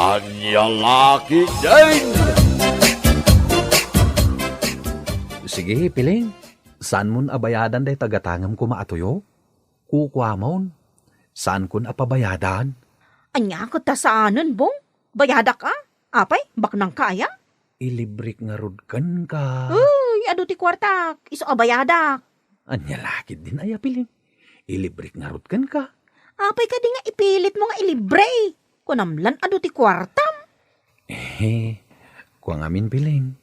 Anyalaki din! Sige, piling. Saan mon abayadan day tagatangam ko maatuyo? Kukwa mon. Saan kun apabayadan? Anya ko ta saanan, bong? Bayada ka? Apay, baknang kaya? Ilibrik nga rudkan ka. Uy, ado ti kwartak. Iso abayada. Anya lakid din aya piling. Ilibrik nga rudkan ka. Apay ka di nga ipilit mo nga ilibre. Kunamlan ado ti kwartam. Kuang amin piling.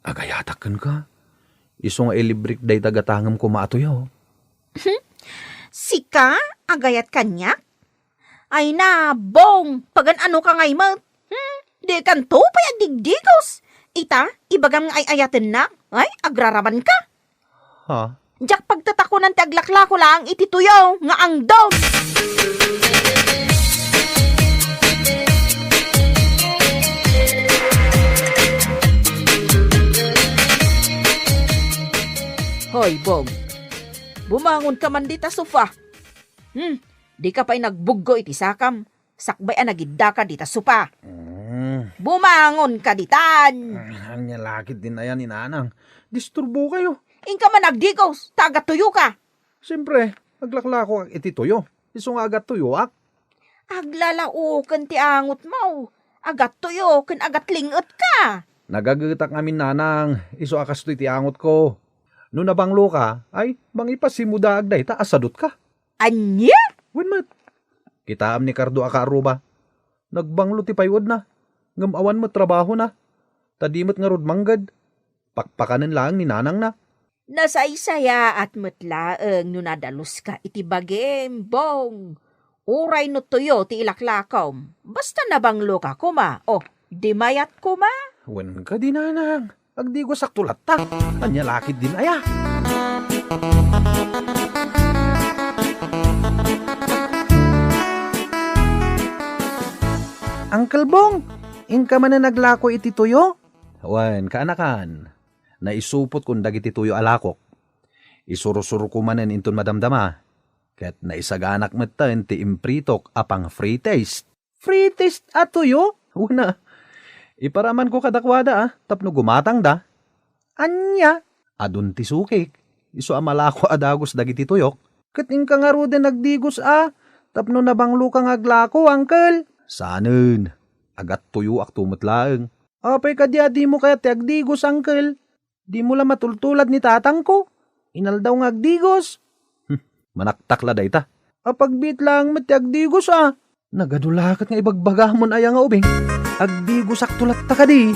Agayatakan ka. Iso nga ilibrik day tagatangam ko maatuyo. Sika, agayat kanya? Ay na, bong, pagan ano ka ngay mo? Di kan to pay agdigdigos. Ita, ibagam nga ay ayaten na. Ay, agraraman ka. Ha? Jak pagtatakunan ti aglakla ko lang itituyo nga ang dog. Hoy, Bong. Bumangon ka man dita sofa. Di ka pa'y nagbuggo iti sakam. Sakbay ang nagidda ka dita sofa. Bumangon ka ditan. Anya lakid din ayan ni nanang. Disturbo kayo. Ingka man nagdigos, taga-tuyo ka. Siyempre, aglaklako ak iti tuyo. Iso nga agat tuyo ak. Aglalaukan ti angot mo. Agat tuyo, ken agat lingot ka. Nagagatak namin nanang. Iso akas to iti angot ko. No nabanglo ka, ay mangipasimuda agday ta asadot ka. Anya? Wenmat. Kitaam ni Cardo akaruba. Nagbanglo ti paywad na. Ngamawan mo trabaho na. Tadimot nga rod manggad. Pakpakanan lang ni nanang na. Nasaysaya at mutlaeng no nadalos ka iti bagem, Bong. Uray no tuyo ti ilaklakom. Basta nabanglo ka kuma. O, di mayat kuma. Wen ka di nanang. Agdi ko saktulat ta. Anya lakid din aya. Uncle Bong, ingka man na naglako iti tuyo? Wen, kaanakan. Naisupot kung dagiti tuyo alakok. Isurusuro ko manen inton madamdama. Ket naisaganak metten ti impritok apang free taste. Free taste at tuyo? Una. Iparaman ko kadakwada tapno gumatang da. Anya? Adun ti sukik. Iso amalako adagos dagiti tuyok. Ket ingka nga ruden nagdigos tapno nabanglo kang aglako, uncle. Sanen. Agat tuyo ak tumutlaeng. Apay kadya di mo kaya ti agdigos, uncle. Di mo la matultulad ni tatang ko. Inaldaw nga agdigos. Manaktakla day ta. Apagbit lang met ti agdigos Nagadulakat nga ibagbagamon aya nga ubing. Agdigos ak tulat ta ka di.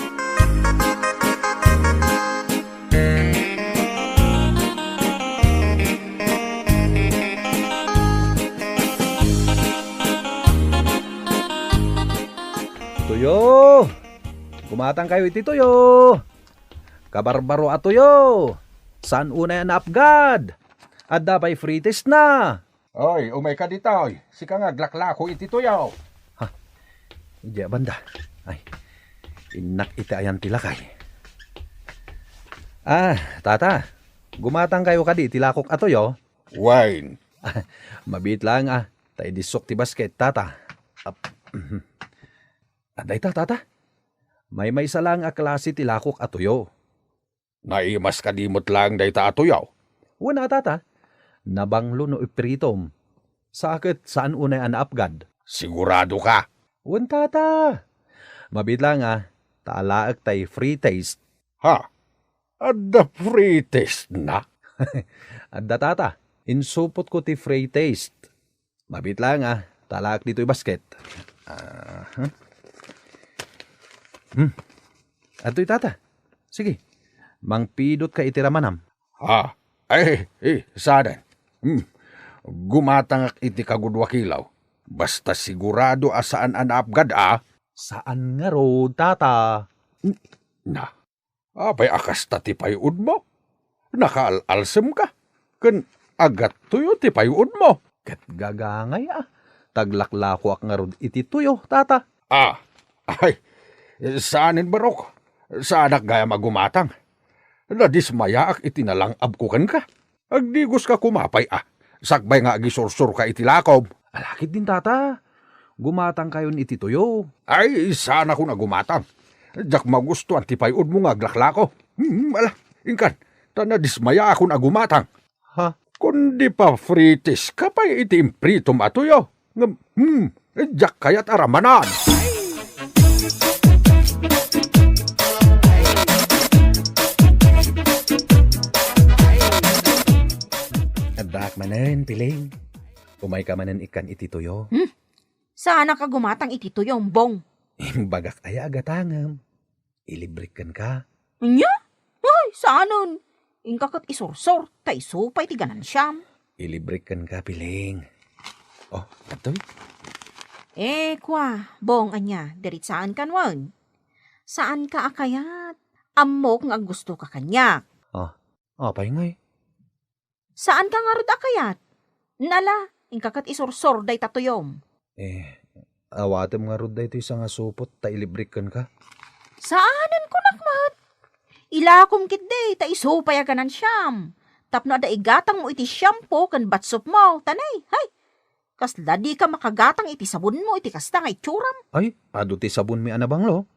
Tuyo! Kumatang kayo iti tuyo! Kabarbaro at tuyo! Saan una yan naapgad? Adda pa'y free test na! Oy, umay ka dito, oy. Sika nga glaklako iti tuyaw. Diya banda. Ay, inak iti ayan tilakay. Tata, gumatang kayo ka di tilakok at tuyo? Wine. Mabit lang tay disok ti basket, tata. Aday ta, tata. May isa lang klase tilakok at tuyo. Naimas ka dimot lang day ta atuyaw. Wala, tata. Nabanglo no ipritom. Sakit saan unay anaapgad? Sigurado ka. Wan, tata. Mabit lang taalaak tay free taste. Ha? Adda free taste na? Adda, tata. Insupot ko ti free taste. Mabit lang taalaak dito'y basket. Ato'y tata. Sige. Mangpidot ka itiramanam. Ha? Sadan. Gumatang iti kagudwakilaw. Basta sigurado asaan an apgad Saan nga ro, tata? Na. Apay akas ta ti payud mo. Nakaalalsem ka. Ken agat tuyo ti payud mo. Ket gagangay Taglaklako ak nga ro iti tuyo, tata. Saanin barok? Saanak gaya magumatang? Nadismaya ak itinalang abkukan ka. Agdigos ka kumapay Sakbay nga agisursur ka itilakob. Alakit din, tata. Gumatang kayon iti tuyo. Ay, sana ko na gumatang. Jak magustuhan ti payud mo nga glaklako. Ala, inkan, tanadismaya ako na gumatang. Ha? Kundi pa fritis kapay iti impritom atuyo. Jak kayat aramanan. Adak manen, piling. Umay ka manen ikan iti tuyo. Sana ka gumatang iti tuyong bong. Bagak aya agatangam. Ilibrikan ka. Nya? Ay, saanon? Ingkakot isursor, tay supay ti ganan siyam. Ilibrikan ka, piling. Oh, katoy. Kwa, bong anya, diritsaan kanwan. Saan ka akayat? Amok nga gusto ka kanya. Apay ngay. Saan ka nga rod akayat? Nala, ingkakat isursor day tatuyom. Awatem nga rod ito isang asupot, ta ilibrikan ka. Saanan ko nakmat? Ilakom kit day, ta isupay aganan siyam. Tapno da igatang mo iti shampoo kan batsop mo, tanay, hay. Kasla di ka makagatang iti sabon mo, iti kasta nga itsuram. Ay, ado ti sabon mi anabanglo.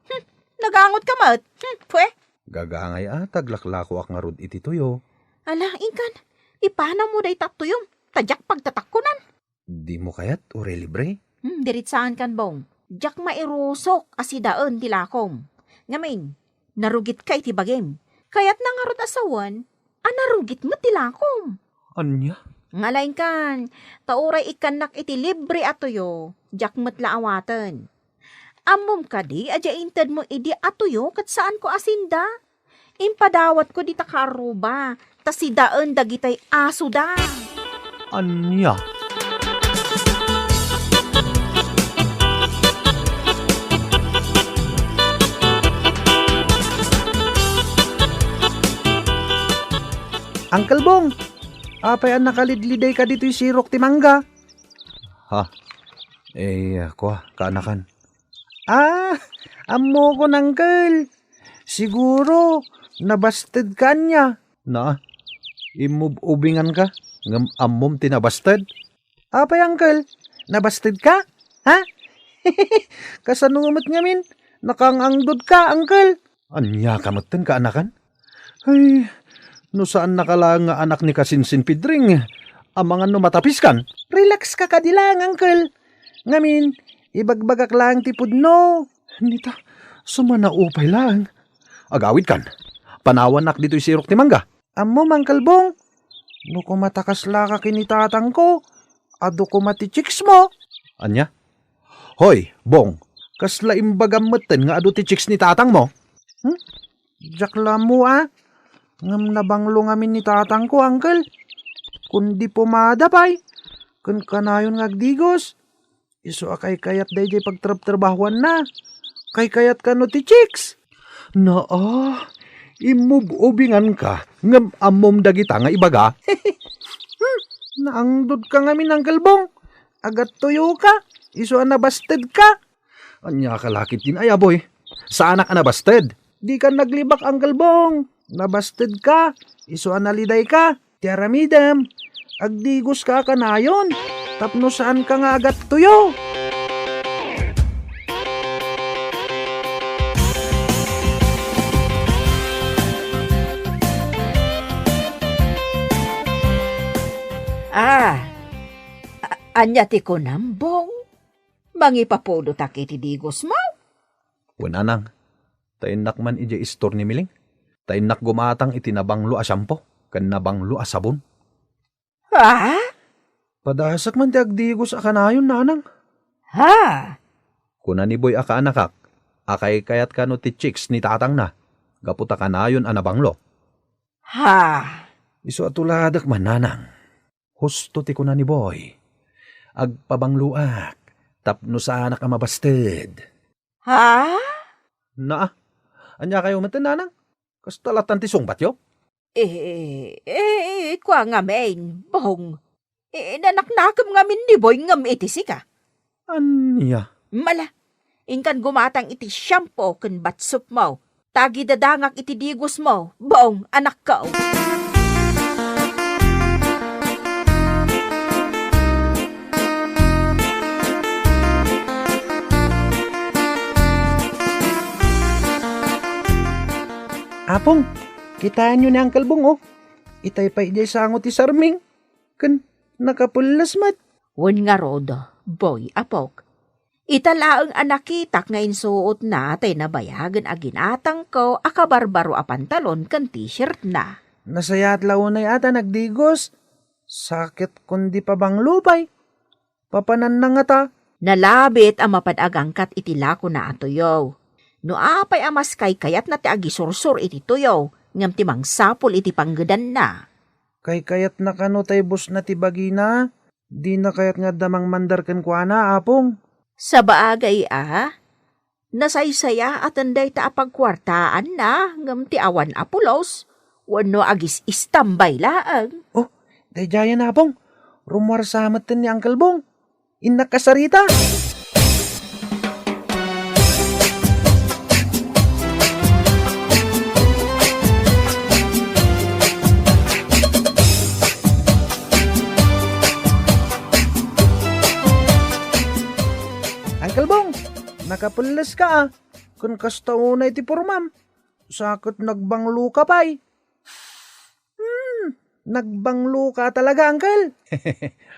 Nagangot ka mat. Pwe. Gagangay taglaklako ak nga rod iti tuyo. Ala, ingkan, ipana mo day tatuyom, tadyak pagtatakunan. Di mo kayat o relibre? Diritsaan kan bong. Jak mairusok asidaan tilakom. Ngamin, narugit ka iti bagim. Kayat nangarot asawan, narugit mo tilakom. Anya? Ngalain kan, tauray ikanak iti libre atoyo, jak matla awatan. Amom ka di, adya inted mo idi atoyo, kat saan ko asinda? Impadawat ko di takaruba, tasidaan dagitay aso da. Anya? Uncle Bong, apay ang nakalidliday ka dito'y sirok ti mangga. Ha? Kaanakan. Amo ko nangkel. Siguro, nabasted ka niya. Imubingan ka? Ngam amom tinabasted? Apay, uncle, nabasted ka? Ha? Kasanungamot ngamin, nakangangdod ka, uncle. Anya kamutin ka, anakan? Ay, no saan nakalang nga anak ni Kasinsin Pidring? Amangan no matapiskan? Relax ka kadilang, uncle. Ngamin, ibagbagak lang tipod no. Nita, sumanaupay lang. Agawid kan. Panawanak dito'y sirok ni Mangga. Amo, Uncle Bong. No kumatakas la ka kinitatang ko. Ado kumati chicks mo. Anya? Hoy, Bong. Kasla imbagam meten nga ado ti chicks ni tatang mo. Jakla mo Ngam nabanglo ngamin ni tatang ko, uncle. Kundi pumadapay. Kun kanayon ngagdigos. Iso akay kayat day jay pagtrab-trabahuan na. Kay kayat ka no ti chicks. Imubingan ka. Ngam amom dagita nga ibaga. Naangdod ka ngamin, Uncle Bong. Agat tuyo ka. Iso anabasted ka. Anya kalakit din ay aboy. Sa anak anabasted. Di ka naglibak, Uncle Bong. Nabasted ka, iso analiday ka, tiaramidam, agdigos ka kanayon, tapno saan ka nga agat tuyo. Anya ti ko nambong, mangipapudo takiti digos mo. Wananang, tainak man ija istor ni Miling. Tainak gumatang itinabanglo a sampo, kan nabanglo a sabon. Ha? Padasak man ti agdigos a kanayon, nanang. Ha? Kuna ni Boy aka anakak, akay kayat ka no ti chicks ni tatang na, gaputa kanayon a nabanglo. Ha? Iso atuladak man, nanang. Husto ti kuna ni Boy. Agpabangluak, tapno sa anak a mabasted. Ha? Anya kayo matan, nanang? Kastalatan ti sungbat yo? Kwa nga main, bong. Nanaknakam nga min ni Boy ngam iti sika. Anya? Mala, ingkan gumatang iti shampoo kan batsop mo. Tagi dadangak iti digos mo, bong anak ka. Apong, kitaan nyo ni Uncle Bong, oh. Itay pa ijay sangot ti sarming. Kan, nakapulas mat. Wen nga rodo, boy, apok. Italaang anakitak nga insuot na tay nabayagan a ginatang ko akabarbaro a pantalon kan t-shirt na. Nasayat launay ata nagdigos. Sakit kundi pa bang lupay. Papanan na nga ta. Nalabit ang mapadagangkat iti lako na atoyaw. No apay amas kay kayat na ti agisursur iti tuyaw, ngam ti mangsapol iti panggedan na. Kay kayat na kano tay bus na ti bagina. Di na kayat nga damang mandarkan ko ana, apong. Sa baagay nasaysaya at anday ta apagkwartaan na, ngam ti awan apulos, wano agis istambay laang. Oh, dayjaya na, apong. Rumwar sa amatin ni Uncle Bong. Inakasarita. Uncle Bong, nakapulas ka ah. Kung kasta una iti purmam. Sakot nagbanglo ka pa'y. Nagbanglo ka talaga, Uncle.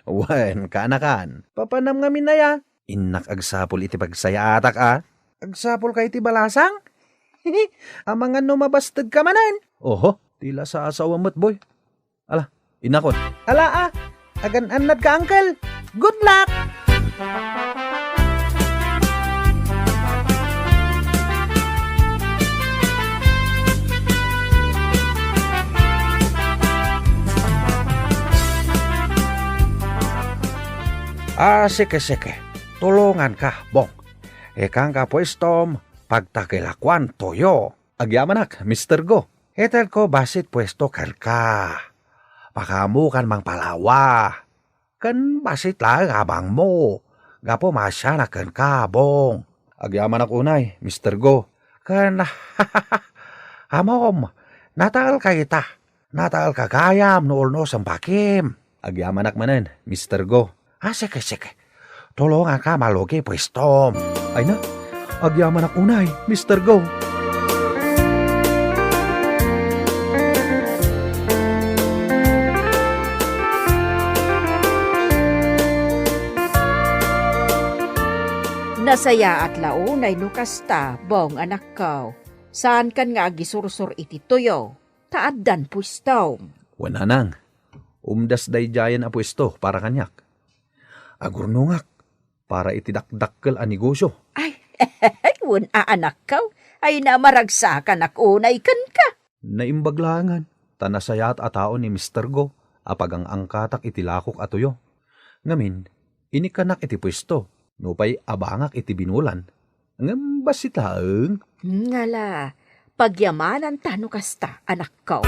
Wan, kanakan. Papanam nga minaya. Inak agsapol iti pagsaya atak ah. Agsapol ka iti balasang? Amangan numabastad ka manan. Oho, tila sa asawa mo't boy. Ala, inakon. Ala ah, agan-anad ka, Uncle. Good luck! Sige. Tulungan ka, Bong. Ikang ka pwestom, pagtakilakwan toyo. Agyamanak, Mr. Go. Etel ko basit pwesto kel ka. Pakamukan mang palawa. Kan basit lang abang mo. Gapo masya na ken ka, Bong. Agyamanak unay, Mr. Go. Kan, amom, natal ka ita. Natal ka gayam nool no sampakim. Agyamanak manen, Mr. Go. Sige. Tulungan ka malugi pwestom. Ay na, agyamanak unay, Mr. Go. Nasaya at launay no kasta, Bong anak ko. Saan kan nga agisursur iti tuyo? Taaddan pwistaw. Wananang, umdas dayjayan a pwesto para kanyak. Agurnungak, para itidakdakkel a negosyo. Ay, wun anak ko. Ay namaragsakan akunay kan ka. Naimbaglangan, tanasayat a tao ni Mr. Go, apagang angkatak itilakok atuyo. Ngamin, inikanak iti pwesto, nupay abangak iti binulan. Ngam basitaeng. Ngala, pagyamanan tano kasta, anak ko.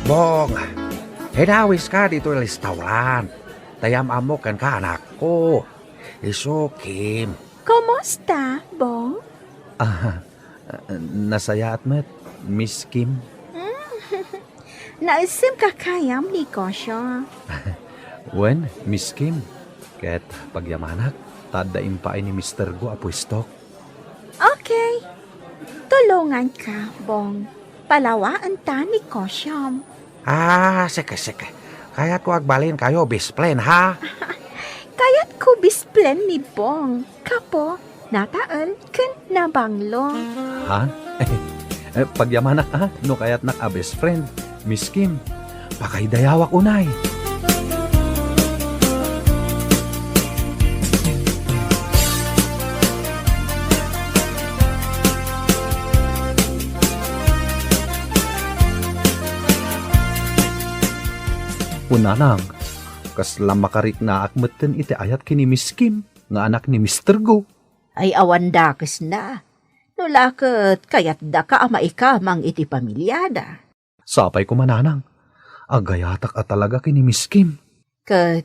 Bong, hinawis ka dito yung restaurant. Tayam amok kan ka anak ko. Isukim. Kumusta, Bong? Nasaya at met, Miss Kim. Naisim ka kayam ni Kosyo. Wen, Miss Kim. Ket pagyamanak, tadaim pa ni Mr. Go a pwesto. Okay. Tulungan ka, Bong. Palawaan ta ni Kosyam. Sige. Kaya't ko agbalin kayo, bisplen, ha? Kaya't ko bisplen ni Bong. Kapo, nataal ken nabanglo. Ha? Pagyamanak ha, no kayat nak a best friend, Miss Kim. Pakaidayawak unay. Unanang, kaslam makarik na akmeten iti ayat kini Miss Kim, nga anak ni Mr. Go. Ay awan dakes na. Nulakot kayat da ka ama ikamang iti pamilyada. Sapay ko mananang, agayatak at talaga kini Miss Kim. Kat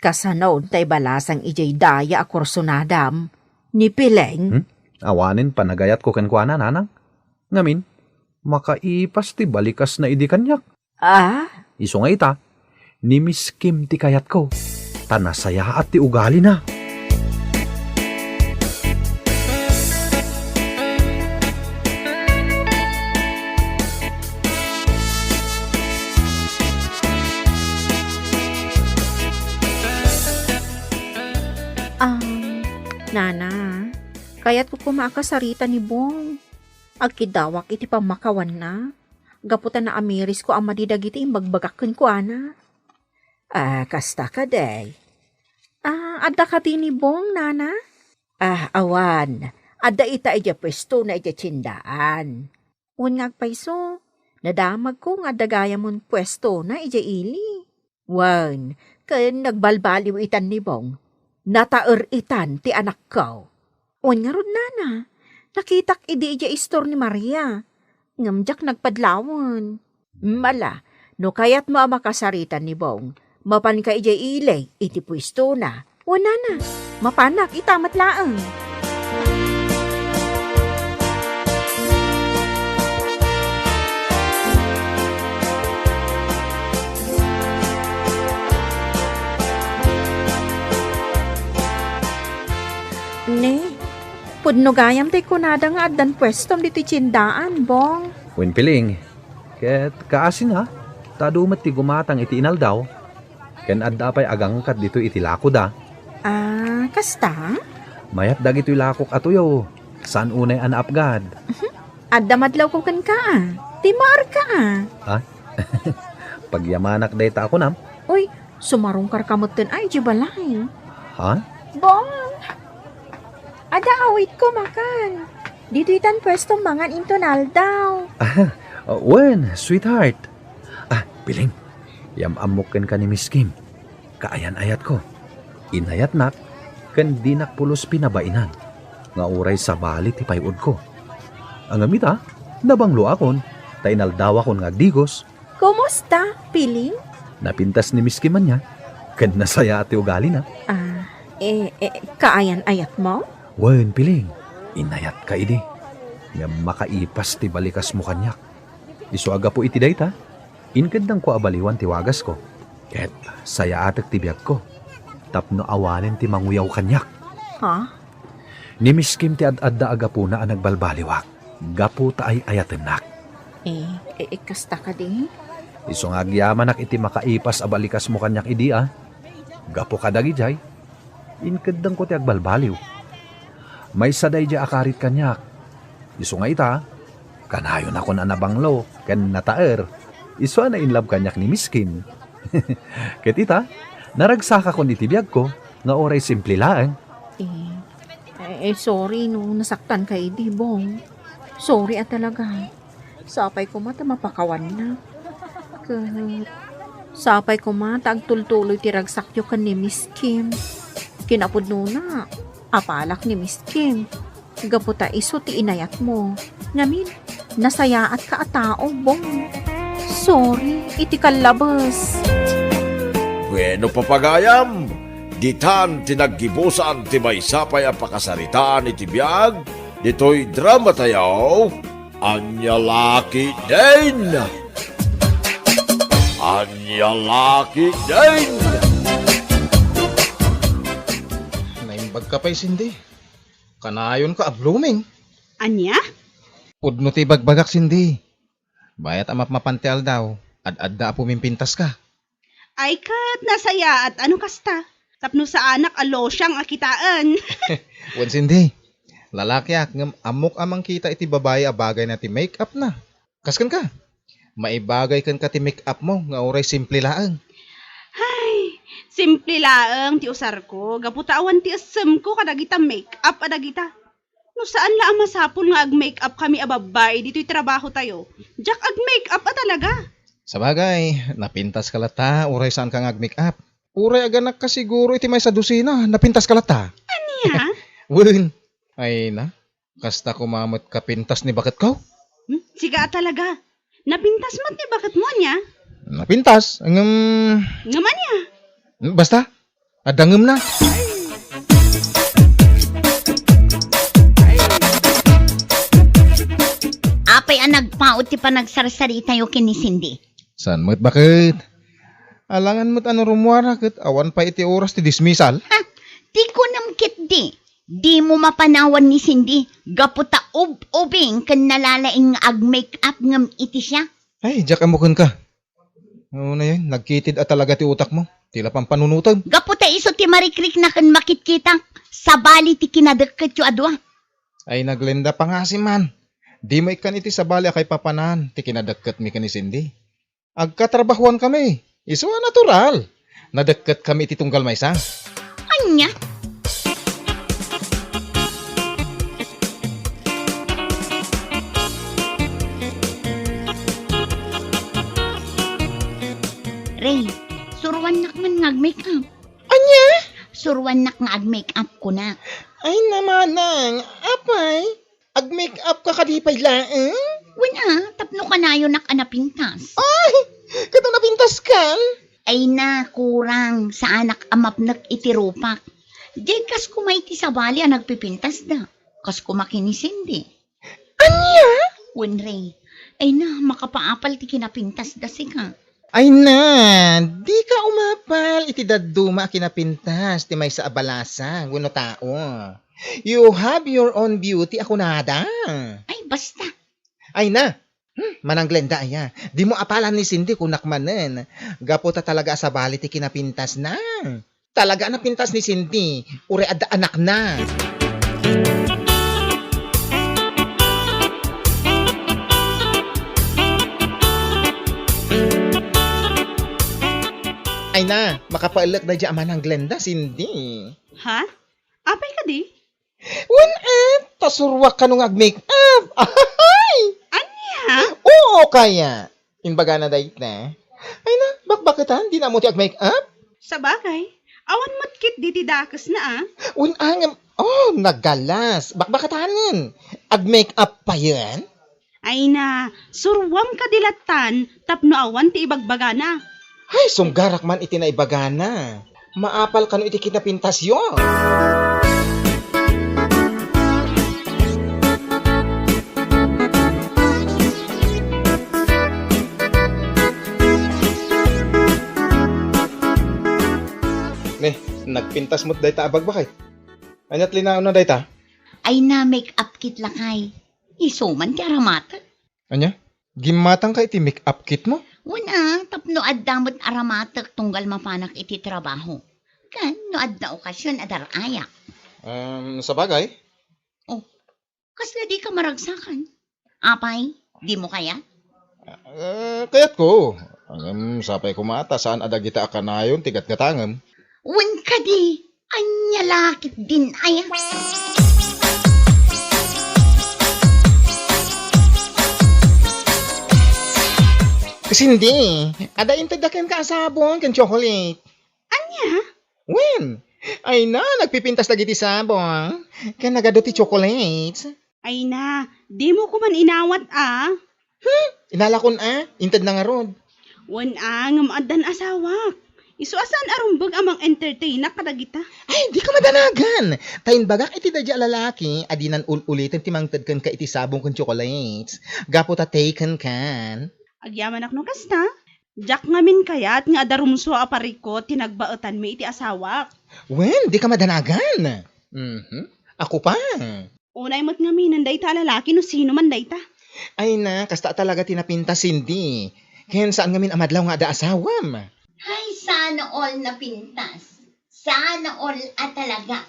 kasanaw tay balasang ijay daya akursunadam ni Pileng. Awanin panagayat ko kenkwana nanang. Ngamin, makaipas ti balikas na idi kanyak. Ah? Iso nga ita, ni Miss Kim ti kayat ko. Tanasaya at ti ugali na. Nana, kaya't ko kumakasarita ni Bong. Agkidawak iti pamakawan na. Gaputan na amiris ko ang madidagiti imbagbagakan ko, ana. Kasta ka, day. Adda ka din ni Bong, Nana? Awan. Adda ita ija pwesto na ija tsindaan. Ngagpaiso, nadamag ko nga dagaya mon pwesto na ija ili. Wan, kan nagbalbaliw itan ni Bong. Nataer itan ti anak ko. Nga rod, Nana. Nakitak idi ija istor ni Maria. Ngamjak nagpadlawan. Mala, no kayat mo makasaritan ni Bong. Mapan ka ija ilay, iti pwesto na. Nana, mapanak itamat laang. Ne, pudno gayam tay kunada nga addan pwestom dito tsindaan, Bong. Wen piling, ket kaasin ha, tadumat ti gumatang iti inal daw. Ken adda pay agangkat dito iti lako da. Kasta? Mayat dagito lakok atuyo. San unay anaapgad? Adda madlaw ko kan ka, Timar ka, Pagyamanak dayta ako nam. Uy, sumarungkar kamutin ay di balay. Ha? Bong! Ada awit ko makan. Dito itan pwesto mangan intonal daw. Wen, sweetheart. Piling. Yamamukin ka ni Miss Kim. Kaayan-ayat ko. Inayat nak, kan dinak pulos pinabainan. Nga uray sa bali ti payod ko. Ang amita, nabanglo akon. Tainaldaw akon nga digos. Kumusta, Piling? Napintas ni Miss Kim man niya. Kan nasaya ati ugali na. Kaayan-ayat mo? Wen, Piling. Inayat ka idi. Nga makaipas ti balikas mo kanyak. Isuaga po iti dayta. Inkadang ko abaliwan ti wagas ko. Ket saya atek ti biyag ko. Tapno awanen ti manguyaw kanyak. Ha? Ni Miss Kim ti ad-adda agapo na ang nagbalbaliwak. Gapo ta ay ayaten nak. Kasta ka din? Iso nga agyaman nak iti makaipas abalikas mo kanyak idi Gapo ka dagi jay. Inkadang ko ti agbalbaliw. May saday di akarit kanyak. Iso nga ita, kanayon ako na nabanglo, kan nataer. Iso na inlove kanyak ni Miss Kim. Ket ita, naragsaka ko ni tibiyag ko, nga oray simple lang. Sorry no, nasaktan ka di, Bong. Sorry talaga. Sapay ko mata mapakawan na. Sapay ko mata agtultuloy ti ragsakyo kan ni Miss Kim. Kinapod na, apalak ni Miss Kim. Gaputa iso ti inayat mo. Ngamin, nasayaat ka a tao, Bong. Sorry, iti kalabas. Bueno papagayam, ditan tinaggibusan ti may sapay ang pakasaritaan iti biyag, dito'y drama tayo, Anyalaki din! Anyalaki din! Naimbag ka pa'y sindi. Kanayon ka blooming. Anya? Pudno ti bagbagak sindi. Bayat amap mapantial daw. Ad-adda pumimpintas ka. Ay kat, nasaya at ano kasta? Tapno sa anak alo siyang akitaan. Wen sindi. Lalakyak ngam amok amang kita iti babae a bagay na ti make-up na. Kaskan ka. Maibagay kan ka ti make-up mo nga oray simple laang. Ay, simple laang ti usar ko. Gaputawan ti asem ko kadagita make-up adagita. No saan la ang masapol nga ag-make-up kami a babae dito'y trabaho tayo. Jak ag-make-up talaga. Sa bagay, napintas ka lata, uray saan ka ag-make-up. Uray aganak ka siguro iti may sa dusina, napintas ka lata. Anya? Wen, ay na, kasta kumamot ka pintas ni bakit ko? Siga talaga. Napintas mat ni bakit mo niya? Napintas, Ngaman niya. basta, adangem na. Apay ang nagpaot ti panagsarsarita yo kini Cindy. San mo't bakit? Alangan mo't ano rumwara kat awan pa iti oras ti dismissal. Di ko namkit di. Di mo mapanawan ni Cindy. Gaputa ubing kan nalalaing ag-make up ngam iti siya. Ay, diyak amukon ka. Oo na yun, nagkitid at talaga ti utak mo. Tila pang panunutag. Gaputa iso ti marikrik na kan makitkita. Sa bali ti kinadagkat yu adwa. Ay, naglenda pa nga si man. Di mo ikan iti sa bali kay papanan. Ti kinadagkat mi ka ni Cindy. Agkatrabahuan kami. Iso natural. Nadagkat kami iti tunggal maysa. Anya? Ray, suruan nak man ngag-make up. Anya? Suruan nak nga ag-make up ko na. Ay namanang, apay. Ag-make up ka kadipay laeng? Wala, tapno ka na yun nak anapintas. Ay, kato napintas kan? Ay na, kurang sa anak amapnak itirupak. Di kas kumay ti sabali ang nagpipintas da. Kas kumakini Cindy. Anya? Ray, ay na, makapaapal ti kinapintas da si ka. Ay na, di ka umapal. Iti daduma kinapintas. Ti may sa abalasa. Guno tao. You have your own beauty. Ako nada. Ay, basta. Ay na. Manang Glenda aya. Di mo apalan ni Cindy kung nakmanen. Gaputa talaga sa bali ti kinapintas na. Talaga napintas ni Cindy. Ure adda anak na. Ay na, makapailag na dyan manang Glenda, Cindy. Ha? Apay ka di? Tasurwak ka nung ag-make up. Ay! Ha? Oo, kaya. Inbaga na dahit na. Ay na, bakbakitan? Di na mo ti ag-make up? Sa bagay, awan mo't kit di tidakas na Naggalas. Bakbakatanin. Ag-make up pa yan? Ay na, surwam ka dilatan, tapno awan ti ibagbaga na. Ay, sunggarak man iti na ibagana. Maapal ka no iti kinapintas yun. Nagpintas mo't dayta abagbakay. Anyat linao na dayta? Ay na, make up kit lakay. Isuman ti aramata. Anya? Gimatang ka iti make up kit mo? Wala, tapno addamot aramatak tunggal mapanak iti trabaho. Kan, no adda okasyon adar ayak. Sa bagay? Kasla di ka maragsakan. Apay, di mo kaya? Kayat ko. Sapay kumata, saan adagita akanayon, tigat gatangam. Wan ka di, anya lakit din aya. Kasi hindi. Ada intadakan ka sabon kan chocolate. Anya? When? Ay na, nagpipintas lagi ti sabon. Kan nagado ti chocolates. Ay na, di mo ko man inawat Inalakon intad na nga rod. Wan ngam addan asawak. Isu asan arumbag amang entertainer kadagita. Ay, di ka madanagan. Tayin bagak iti dadya lalaki, adinan ulitin ti mangtad ka iti sabong kan chocolates. Gapo ta taken kan. Agyaman ak no kasta. Jak ngamin kayat nga adarumso apariko tinagbaetan mi iti asawak. When, di ka madanagan. Ako pa. Unay mo't ngaminan dayta lalaki no sino man dayta. Ay na, kasta talaga tinapinta Cindy. Ken saan ngamin amadlaw nga ada asawam. Ay, sana all na pintas. Sana all at talaga.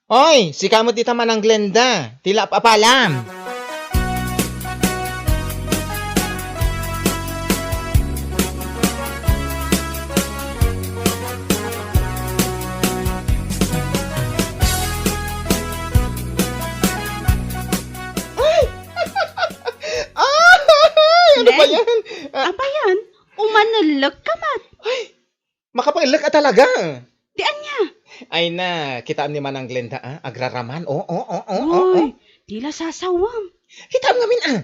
Oy, si kamot dita man ang Glenda. Tila papalam. Ano ba yan? Apa yan? Umanalak ka mat. Makapangilak ka talaga. Di anya? Ay na, kitaan ni Manang Glenda, agraraman. Uy, tila sasawam. Kitaan ngamin,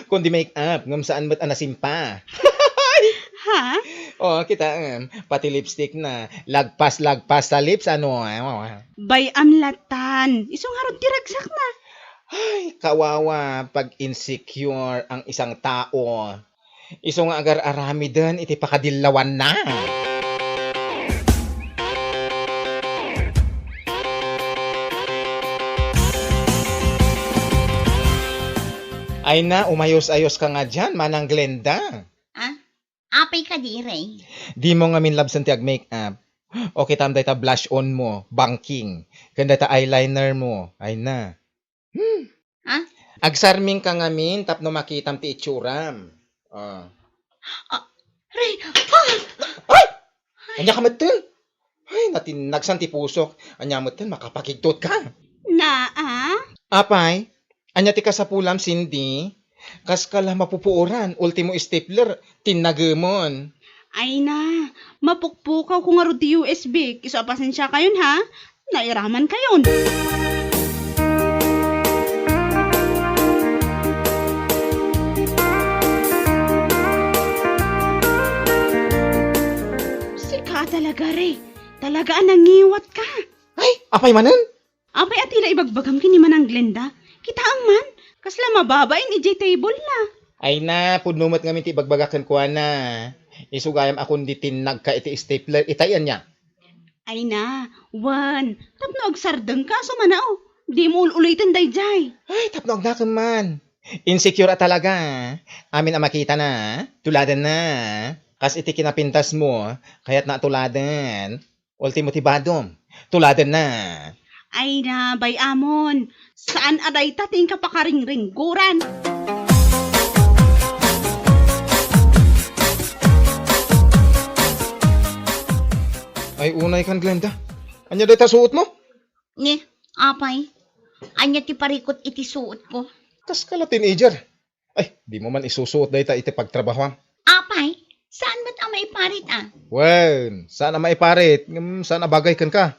Kundi make up, ngam saan ba't anasimpa. Ha? Kitaan. Pati lipstick na. Lagpas sa lips, ano. Bay amlatan. Isong harod tiragsak na. Ay, kawawa pag insecure ang isang tao. Iso nga agar arami din, iti pakadilawan na. Ay na, umayos-ayos ka nga dyan, Manang Glenda. Ah? Apay ka dire. Di mo nga minlabsan ti ag-makeup. Okay, tamday ta blush on mo, banking. Kanda ta eyeliner mo. Ay na. Ha? Agsarming ka nga min, tapno makitam ti itsuram. Ray, Anya ka matin? Ay, natinagsan ti pusok. Anya matin, makapakigtot ka. Naa? Apay, anya ti kasapulam, Cindy. Kas kala mapupuoran, ultimo stapler, tinagamon. Ay na, mapukpukaw ko nga ro ti USB. Iso pasensya kayon ha. Nairaman kayon. Sika talaga re. Talaga nangiwat ka. Ay, apay manen? Apay atila ibagbagam kini Manang Glenda. Kita ang man. Kasla mababain ijay table na. Ay na, pudnumot nga min ti bagbagakan ko na. Isugayam akong di tinag ka iti stapler, itayan niya. Ay na, Juan. Tapno agsardeng ka, sumanao. Di mo ulitin dayjay. Ay, tapnog na ka man. Insecure talaga. Amin ang makita na. Tuladan na. Kas iti kinapintas mo, kaya't natuladan. Ultimo ti badom. Tuladan na. Ay na, bay amon. Saan aday tating kapakaring-ringguran? Ay, unay kan, Glenda. Anya day ta suot mo? Ni, apay. Anya ti parikot iti suot ko. Kas kala teenager. Ay, di mo man isusuot day ta iti pagtrabaho. Apay, saan ba't ang maiparit Well, sana maiparit. Sana bagay kan ka.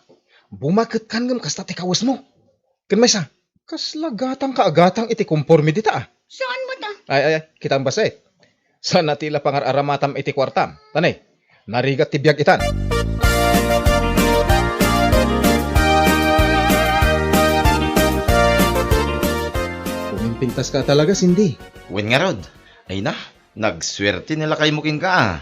Bumakit kan ngam kasta ti kawas mo. Kan may sa. Kas lagatang kaagatang iti komporme dita Saan mo ta? Ay, kitang baset. Sana tila pangararamatam iti kwartam. Tanay, narigat ti biyag itan. Pintas ka talaga, Cindy. Wen nga rod. Ay na, nagswerte nila kay muking ka.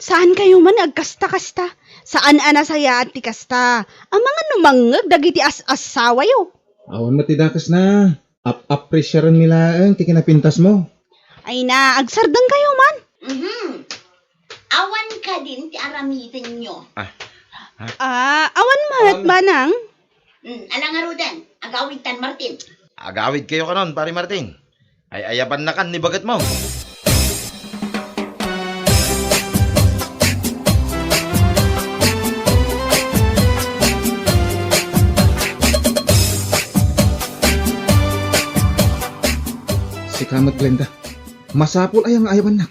Saan kayo man agkasta-kasta? Saan anasaya at ti kasta? Ang mga numangag dagiti as-asawa yo. Awan matidakas na. Appresyaran nila ang tikinapintas mo. Ay na, agsardang kayo man. Awan ka din ti aramitin nyo. Awan man at manang. Alang nga Ruden, agawid tan Martin. Agawid kayo kanon, pare Martin. Ay ayaban na kan ni bagat mo. Si Kamat Glenda. Masapol ay ang ayawan na.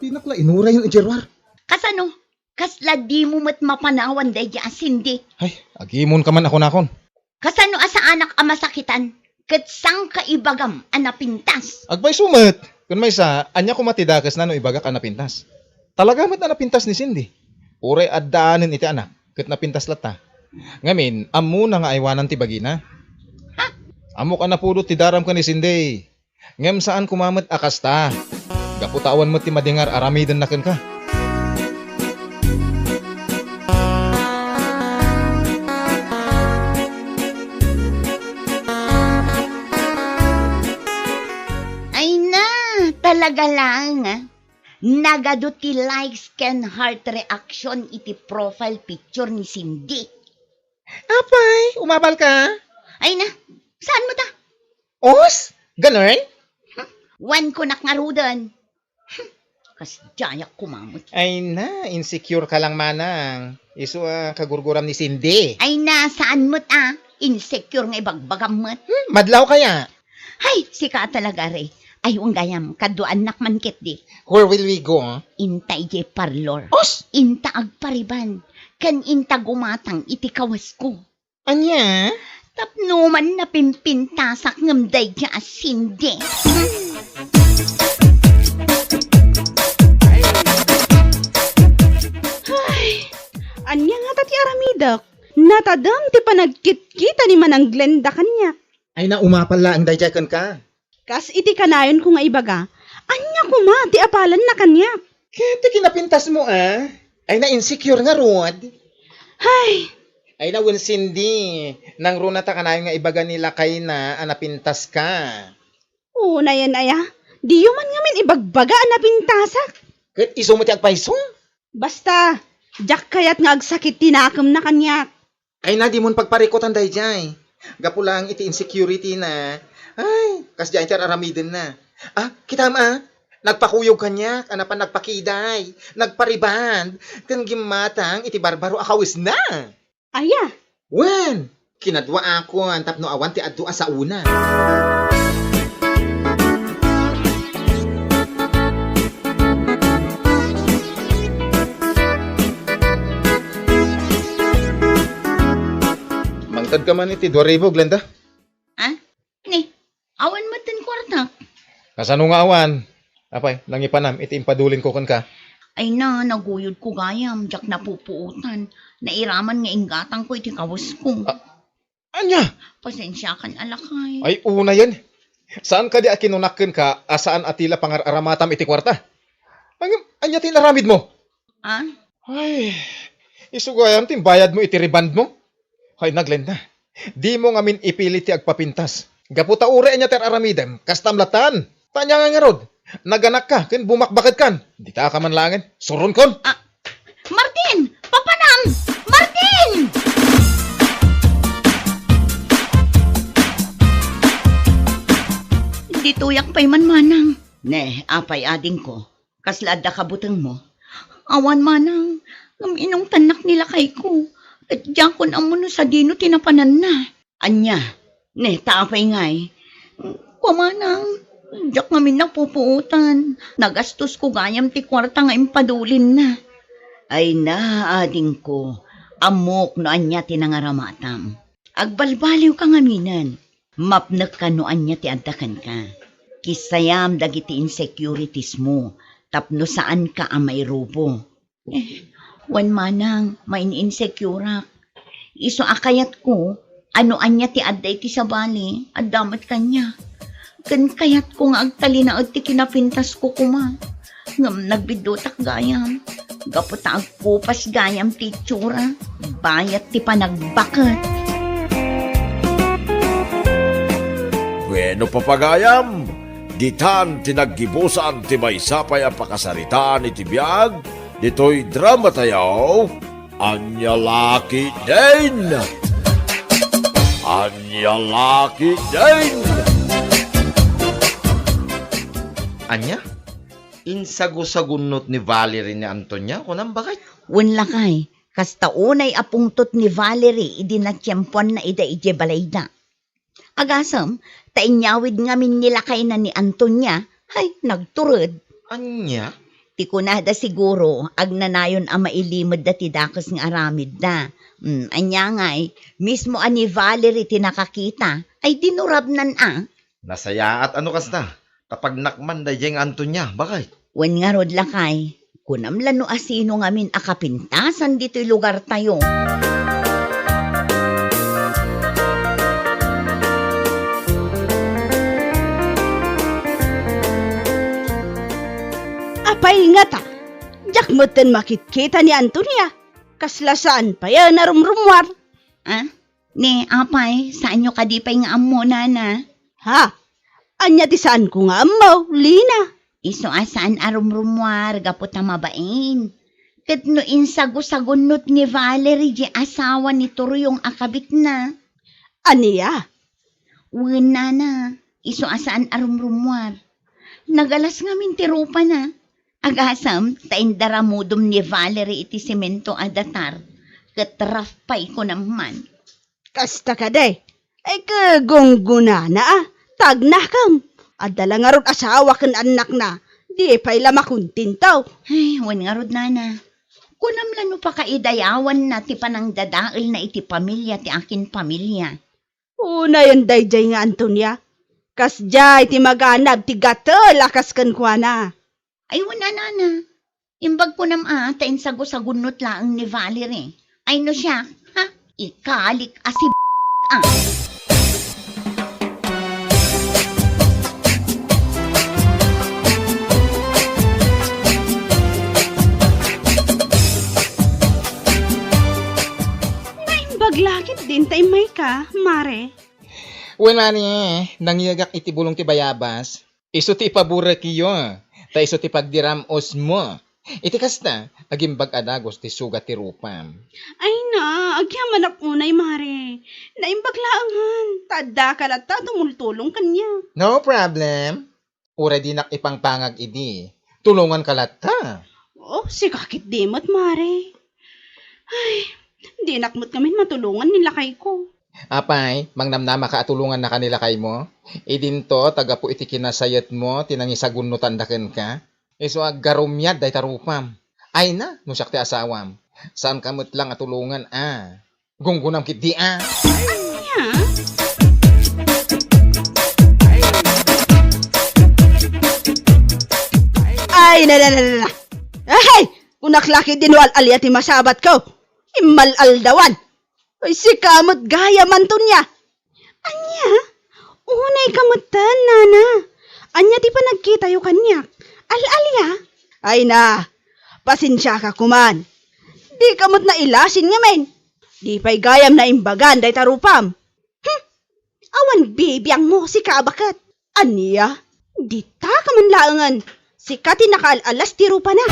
Tinakla inura yung ijerwar. Kasano? Kasla di mo mat mapanawan day di asindi. Ay, agimon ka man ako nakon. Kasano asa anak ama sakitan? Katsang kaibagam anapintas. Agbay sumat. Kung may sa, anya ko matidakas na no ibagak anapintas. Talaga mat anapintas ni Cindy. Uray addaanin iti anak. Kat napintas lata. Ngamin, amu na nga aywanan ti bagina. Amok anapudot ti daram ka ni Cindy. Ngem saan kumamat akasta. Gaputawan mo ti madingar aramidan naken ka. Talaga lang, nagado ti likes ken heart reaction iti profile picture ni Cindy. Apay, umabal ka? Ay na, saan mo ta? Os? Ganon? Wan ko nakngarudan. Kas jayak kumamot. Ay na, insecure ka lang manang. Iso kagurguram ni Cindy. Ay na, saan mo ta? Insecure nga ibagbagam mo. Madlaw kaya? Hay, sika talaga re. Ayong gayam, kaduan nakman ket di. Where will we go? Inta ije parlor. Os? Inta agpariban. Kan inta gumatang iti kawas ko. Anya? Tapno man na pimpintasak ngamday dya Cindy. Ay, anya nga tati aramidak. Natadam ti panagkit-kita ni Manang Glenda kanya. Ay na umapal la ang dayjakan ka. Kas iti kanayon ko nga ibaga, anya Anya kuma, ti apalan na kanya. Kaya ti kinapintas mo ay na-insecure nga rod. Hay, Ay nawin Cindy, nang runa ta kanayon nga ibaga nila kay na anapintas ka. una yan aya. Di man ngamin ibagbaga na pintasak. Kat iso mo ti agpaiso? Basta, jak kayat nga agsakit tinakam na kanya. Ay na di mo pagparikotan day jay. Gapulang iti insecurity na. Ay, kas jay tar aramiden na. Kita nagpakuyog kanya, anapan nagpakiday, nagpariband, kan gimatang iti barbaro akawis na. Aya, Wen, kinadwa ako ang tapno awan ti adtua sa una. Mangtad ka man iti 2,000, Glenda. Ni, awan matin kwarta. Kasano nga awan? Apay, nangipanam, iti impadulin ko kan ka. Ay na, naguyod ko gayam, jak napupuutan. Nairaman nga ingatang ko iti kawas ko. Anya? Pasensya kan alakay. Ay, una yan. Saan ka di akinunakin ka, asaan atila pangaramatam iti kwarta? Anya tinaramid mo? Ay, isugayam timbayad mo iti riband mo? Ay, naglenda. Di mo ngamin ipilit ti agpapintas. Gaputa ure anya ter aramidem, kastamlatan. Tanya nga rod. Naganak ka, kin bumakbakit kan. Di ta ka man langin. Surun kon. Martin! Papanam! Martin! Di tuyak pa'y manmanang. Ne, apay ading ko. Kaslad da kabutang mo. Awan manang. Ngaminong tanak nila kay ko. At diyan kon amuno sa dino tinapanan na. Anya, ne, taapay ngay. Kumanang. Diyak ngamin napupuutan. Nagastos ko gayam ti kwarta nga impadulin na. Ay na, ading ko. Amok no anya tinangaramatam. Agbalbaliw ka ngaminan. Mapnek ka no anya ti addakan ka. Kisayam dagiti insecurities mo. Tapno saan ka amay rubo. Wan manang, main insecurak. Iso akayat ko, ano anya ti adday ti sabali, addamat kanya. Kan kayat ko nga agtalina at ti kinapintas ko kuma. Ngam nagbidutak gayam. Gaputa agpupas gayam ti tsura. Bayat ti panagbakat. Bueno papagayam, ditan tinaggibusan ti maysapay a pakasaritaan iti biag, dito'y drama tayo, Anya Laki din! Anya Laki din! Anya? Insago-sagunot ni Valerie ni Antonia? Kunang bakit? Lakay, kasta unay apungtot ni Valerie idinatyempon na ida ije balayda. Agasam, tainyawid ngamin nilakay na ni Antonia, hay, nagturod. Anya? Ti kunada siguro, agnanayon ang mailimod da ti dakas ng aramid da. Anya ngay, mismo ani Valerie tinakakita, ay dinurabnan Nasaya at ano kasta? Kapag nakman da jeng Antonia, bakit? Wen nga rod lakay, kunam lano asino ngamin akapintasan dito'y lugar tayo. apay nga ta. Jak mo ten makikita ni Antonia. Kaslasaan pa yan narumrumwar. Ne, apay, saan nyo kadipay nga amo, nana? Ha? Anya ti saan ko nga amaw, Lina. Iso asaan arumrumwar, gaputa mabain. Kat no insago-sagunot ni Valerie, di asawa ni Turyong akabit na. Aniya? Wen nana, iso asaan arumrumwar. Nagalas nga mintirupa na. Agasam, tain daramudom ni Valerie iti semento adatar. Katraf pa'y ko naman. Kasta ka day. Ay kagungguna na Tagna kam. Adala nga rod asawa kan anak na. Di pa'y lamakuntin tao. Ay, wan nga rod nana. Kunam lano pa kaidayawan na ti panang dadail na iti pamilya ti akin pamilya. Una yan dayjay nga Antonia. Kas jay ti maganab ti gato lakas kan kwa na. Ay, wala nana. Imbag po tain sago-sagunot laang ni Valerie. Ay no siya, ikalik asib ka, Mare? Wen mani, nangyagak iti bulong ti bayabas. Iso ti ipabura kiyo. Ta iso ti pagdiram-os mo. Iti kasta, agimbag adagos ti sugat ti rupam. Ay na, agyaman ak unay, Mare. Naimbaglaangan. Tada ka na ta, tumultulong kanya. No problem. Ura di nak ipangpangag idi. Tulungan ka lata. Oh, si kakit dimot, Mare. Ay, di nakmot kami matulungan nila kay ko. Apay, mangnamnama ka atulungan na kanila kay mo. Idinto, taga po iti kinasayat mo, tinangisagunutan daken ka. Iso aggarumyad day tarupam. Ay na, nusyak ti asawam. Saan kamot lang atulungan Gunggunam kit di Anya? Ay, na. Ay, kunaklaki dinwal aliyati masabat ko. Imal-aldawan. Ay, si kamot gaya man to niya. Anya? Unay kamutan, nana. Anya di pa nagkita yung kanya. Al-alya? Ay na, pasensya ka kuman. Di kamot na ilasin nga men. Di pa'y gayam na imbagan day tarupam. Awan bibiyang mo si kabakat. Anya? Di ta kaman laangan. Si Kati nakaalas ti rupa na.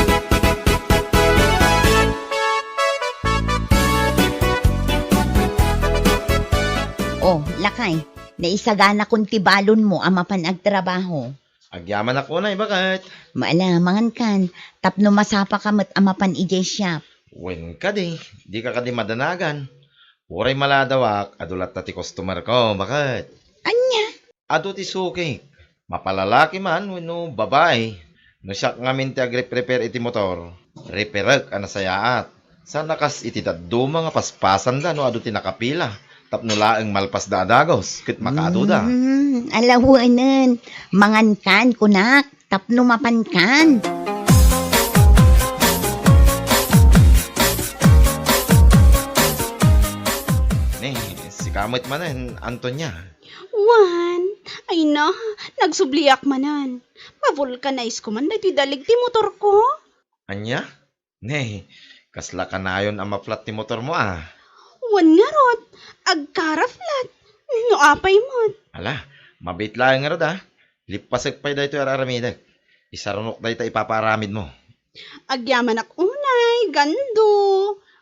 Oh, lakay. Naisagana kong tibalon mo ang mapanagtrabaho. Agyaman ako na, bakit? Maalamangan kan, tapno masapa kamat amapan ijay shop. Wen ka di ka kadi madanagan. Uray maladawak, adulat na ti customer ko, bakit? Anya? Ado ti suki, mapalalaki man, wano babae. No siya ngamin ti agre-prepare iti motor, reperag anasayaat. Sa nakas iti daddo mga paspasan da, no ado ti nakapila. Tapno laeng malpas da adagos, kit makaaduda. Alawanan, mangankan kunak, tapno mapankan. Si kamot manen, Antonia. Wan, ay na, nagsubliak manan. Ma-vulcanize ko man, dati dalig ti motor ko. Anya? Kasla ka na yun ang maplat ti motor mo Wan nga rod, agkara-flat. No apay mo. Ala, mabit lang nga rod Lipasag pa'y dahito araramidag. Isarunok dahito ipaparamid mo. Agyaman ak unay, gando.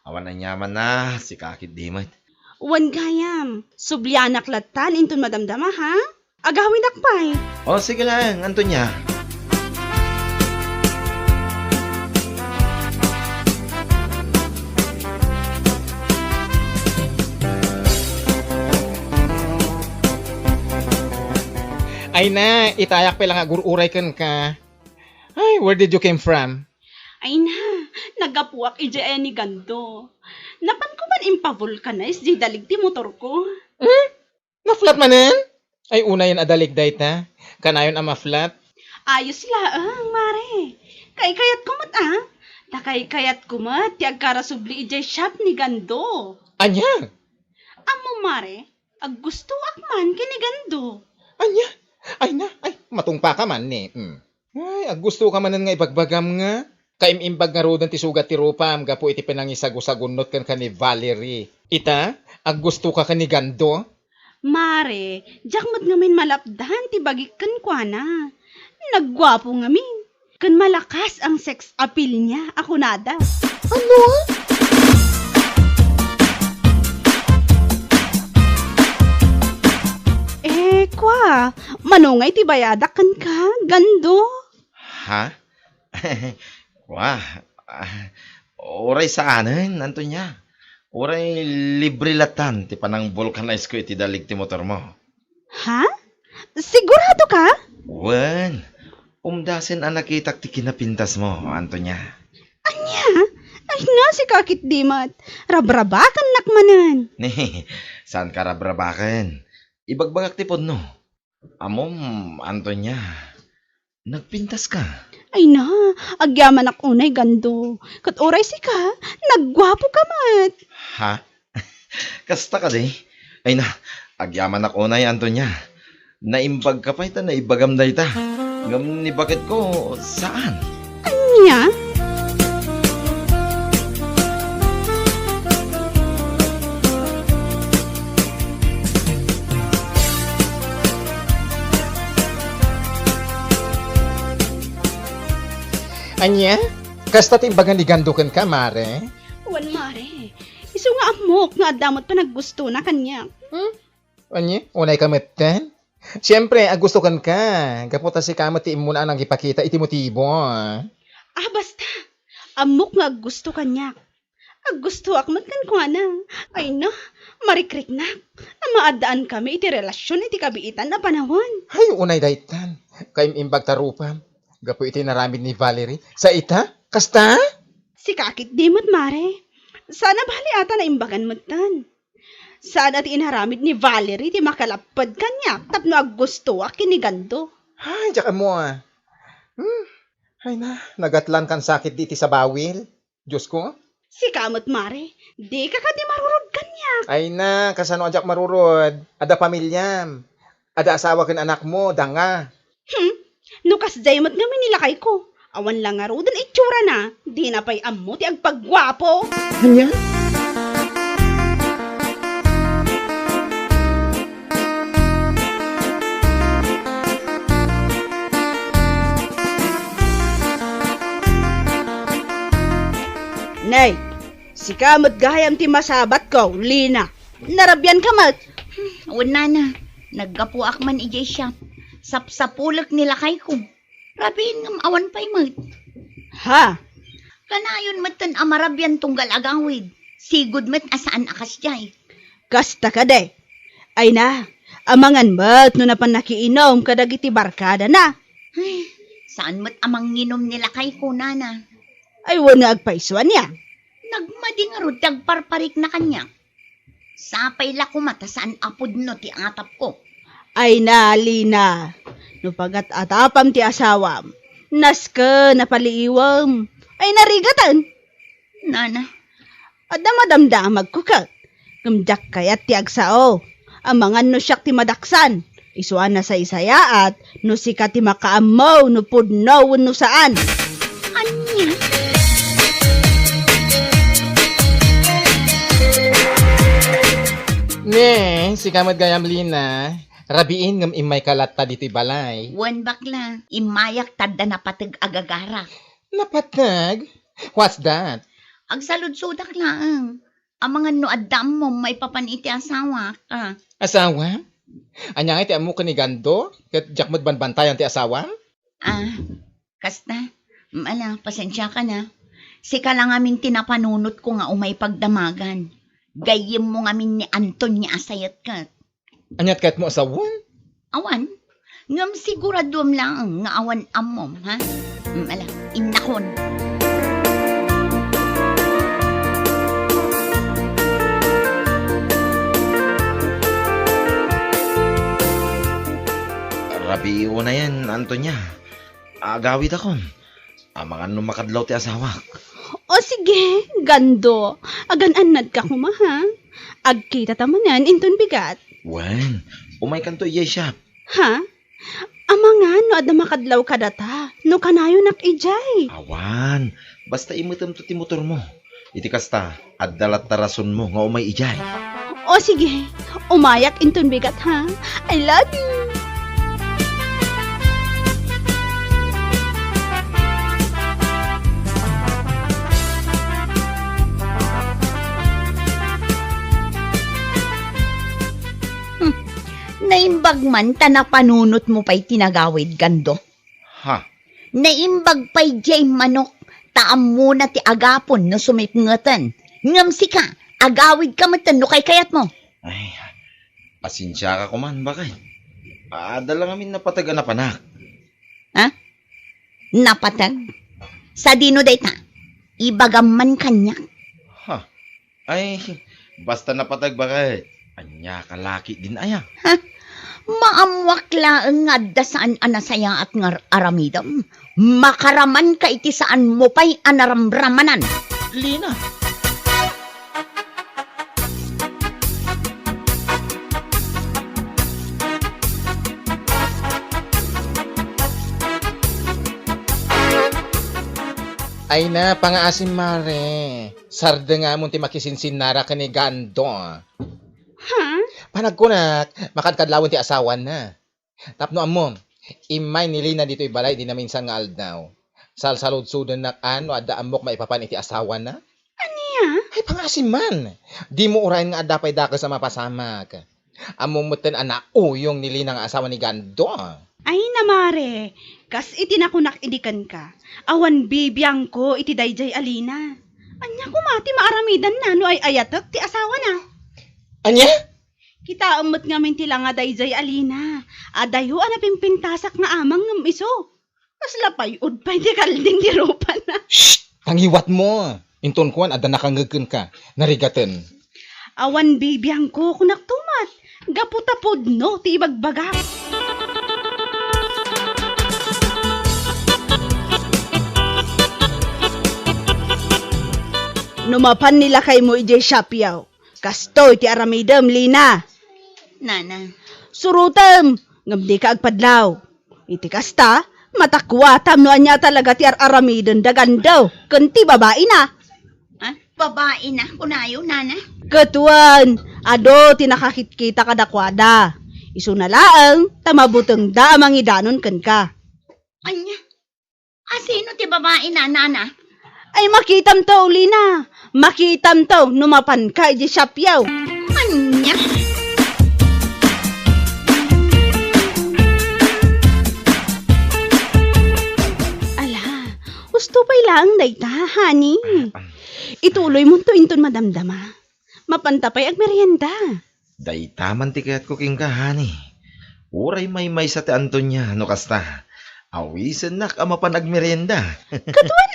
Awan ang yaman na, si kakit dimot. Wan gayam, sublianak latan inton madamdama ha? Agawin akpay. O sige lang, Antonia. Ay na, itayak pa lang agururay kan ka. Ay, where did you came from? Ay na, nagapuak ije ni gando. Napan ko man impavulcanize di dalig ti motor ko. Na-flat manen? Ay, una yan adalig dayta. Kanayon ang ma-flat. Ayos laang, mare. Kay-kayat kumat Takay-kayat kumat, ti agkarasubli ije shop ni gando. Anya? Amo mare, ag gusto akman kini gando. Anya? Ay na, ay, matungpa ka man Ay, gusto ka manan nga ibagbagam nga. Kaimimbag nga rodan ti sugat ti rupam, gapo iti pinangisagusagunot kan ni Valerie. Ita, gusto ka ni gando? Mare, jakmat ngamin malapdan ti bagikan kwa na. Nagwapo ngamin. Kan malakas ang sex appeal niya, ako nada. Ano? Kwa, manungay ti bayadakan ka, gando. Ha? Wah, oray saanen, Antonia. Oray libre latan, ti panang vulcanize ko iti dalig ti motor mo. Ha? Sigurado ka? Wen, umdasin ang nakitak ti kinapintas mo, Antonia. Anya? Ay na, si kakit dimat. Rabrabakan nakmanan. Saan ka rabrabakan? Ibagbagak ti podno. Amom, Antonia, nagpintas ka. Ay na, agyaman ak unay gando. Kat oray si ka, nagwapo ka mat. Ha? Kasta ka di? Ay na, agyaman ako na Antonia. Naimbag ka pa ita, naibagam na ita. Ngam ni bakit ko, saan? Anya? Anya? Kasta timbagan ni gandukan ka, mare? Wan, mare. Iso nga amok nga adamot pa naggusto na kanya. Anya? Unay kameten? Siyempre, gusto kan ka. Kaputa si kamat ti mo na nang ipakita iti motibo. Basta. Amok nga gusto kanya. Gusto akmat kan ko na. Ay no, marikrik na. Maadaan kami iti relasyon iti kabiitan na panahon. Ay, unay daytan. Imbag tarupa. Gapo iti naramid ni Valerie. Sa ita? Kasta? Si kakit dimot, mare. Sana bali ata na imbagan mo tan. Sana ti inharamid ni Valerie ti makalapad kanya tapno gusto kinigando. Ay, tsaka mo Ay na, nagatlan kan sakit diti sa bawil. Diyos ko. Si kamot, mare. Di ka di marurod kanya. Ay na, kasano ajak marurod. Ada pamilyam. Ada asawa kan anak mo, danga. Nukas daymot nga minilakay ko. Awan lang nga rodan itsura na. Di na pa'y amo ti agpagwapo. Anya? Nay, si kamot gayam ti masabat ko, Lina. Narabyan kamot. Una na, naggapuak man ijay siya. Sapsapulak nila kay ko. Rabihin ngam awan pa'y mat. Ha? Kanayon matan amarabyan tunggal agawid. Sigud mat asaan akas jay. Kasta ka de. Ay na, amangan mat no na pan nakiinom kadagiti barkada na. Ay, saan mat amang nginom nila kay ko, nana? Ay wala agpaiswan niya. Nagmading arod dagparparik na kanya. Sapay la kumata saan apod no ti atap ko. Ay na, Lina. No pagat atapam ti asawam. Naska napaliiwam. Ay narigatan. Nana, Adda madamdamag ko kat. Kamjak kayat ti agsao. Amangan no siyak ti madaksan. Isuan na sa isayaat. No sika ti makaamaw. No pudnaw no saan. anya? Ne, si kamat gayam Lina. Rabiin ngam imay kalata diti balay. Wan bakla, imayak tadda na patag agagara. Napatag? What's that? Agsalud-sudak lang. Amangan no addam mo may papaniti asawa ka. Asawa? Anya nga ti amu kanigando? Kat jakmat banbantayan ti asawa? Kasta, pasensya ka na. Sika lang amin tinapanunot ko nga umay pagdamagan. Gayim mo ngamin ni Anton niya asayat ka. Anyat kat mo asawa? Awan, ngam siguradom lang nga awan amom, ha? Inakon. Rabiyo na yan, Antonia. Agawid ako. Amangan nung makadlaw ti asawa. O sige, gando. Agan-anad ka kumaha. Agkita tamanan inton bigat. Wen, umay kanto iyay siya. Ha? Amangan no adda makadlaw ka data. No kanayo nak ijay. Awan, basta imutom to ti motor mo. Iti kasta, addalat tarason mo nga umay ijay. O sige, umayak inton bigat ha. I love you. Naimbag man tanapanunot mo pa'y tinagawid gando. Ha? Naimbag pa'y jay manok. Taam muna ti agapon no sumipngatan. Ngam sika, agawid ka matan no kay kayat mo. Ay, pasensya ka kuman, bakit? Dala ngamin napatagan na panak. Ha? Napatag? Sa dino dayta, ibagaman kanya. Ha? Ay, basta napatag bakit? Anya kalaki din aya. Ha? Maamwakla ang adda saan anasaya at ngar aramidam. Makaraman ka iti saan mo pa'y anaramramanan. Lina. Ay na, pangaasim mare. Sarda nga mo ti makisinsin nara ka ni gando. Ha? Panagkunak, makadkadlawon ti asawan na. Tapno amom, imay ni Lina dito'y balay, di na minsan nga aldaw. Salsalud-sudan na ano, adda amok maipapan iti asawa na. Aniya? Ay, pangasim man. Di mo urayan nga adda pa'y daka sa mapasamak. Amumutan anak uyong nili ng asawa ni Gando. Ay namare, kas iti nakunak idikan ka. Awan bibiyang ko iti dayjay alina. Anya kumati maaramidan na no ay ayatek ti asawa na. Anya? Kita umot nga min tila nga dayjay alina. Adayo ana pimpintasak nga amang ngam iso. Kas lapay udpay ti kalding ti rupan na. Tangiwat mo. Inton kuan adda nakangagken ka. Narigaten. Awan bibiyang ko kunak tumat. Gaputapod no ti ibagbagak. Numapan nila kay mo ijay shopyaw. Kastoy ti aramidem, Lina. Nana, Surutem, ngamdi ka agpadlaw. Iti kasta, matakwatam no anya talaga ti aramidem dagandaw. Kunti babae na. babae na kunayo, Nana. Katuan, ado tinakakitkita kadakwada. Isu na laang, tamabuteng da amang idanon ken ka. Anya, sino ti babae na, Nana? Ay makitam to, Lina. Makitam to, numapan ka iji shopyaw. Anya? Ala, gusto pa'y lang dayta, honey. Ituloy mo to inton madamdama. Mapantapay ag merienda. Day taman ti kayat ko king kahani. Uray may sa ti Antonia, no kasta. Awisan nak ama panagmerienda. Katuan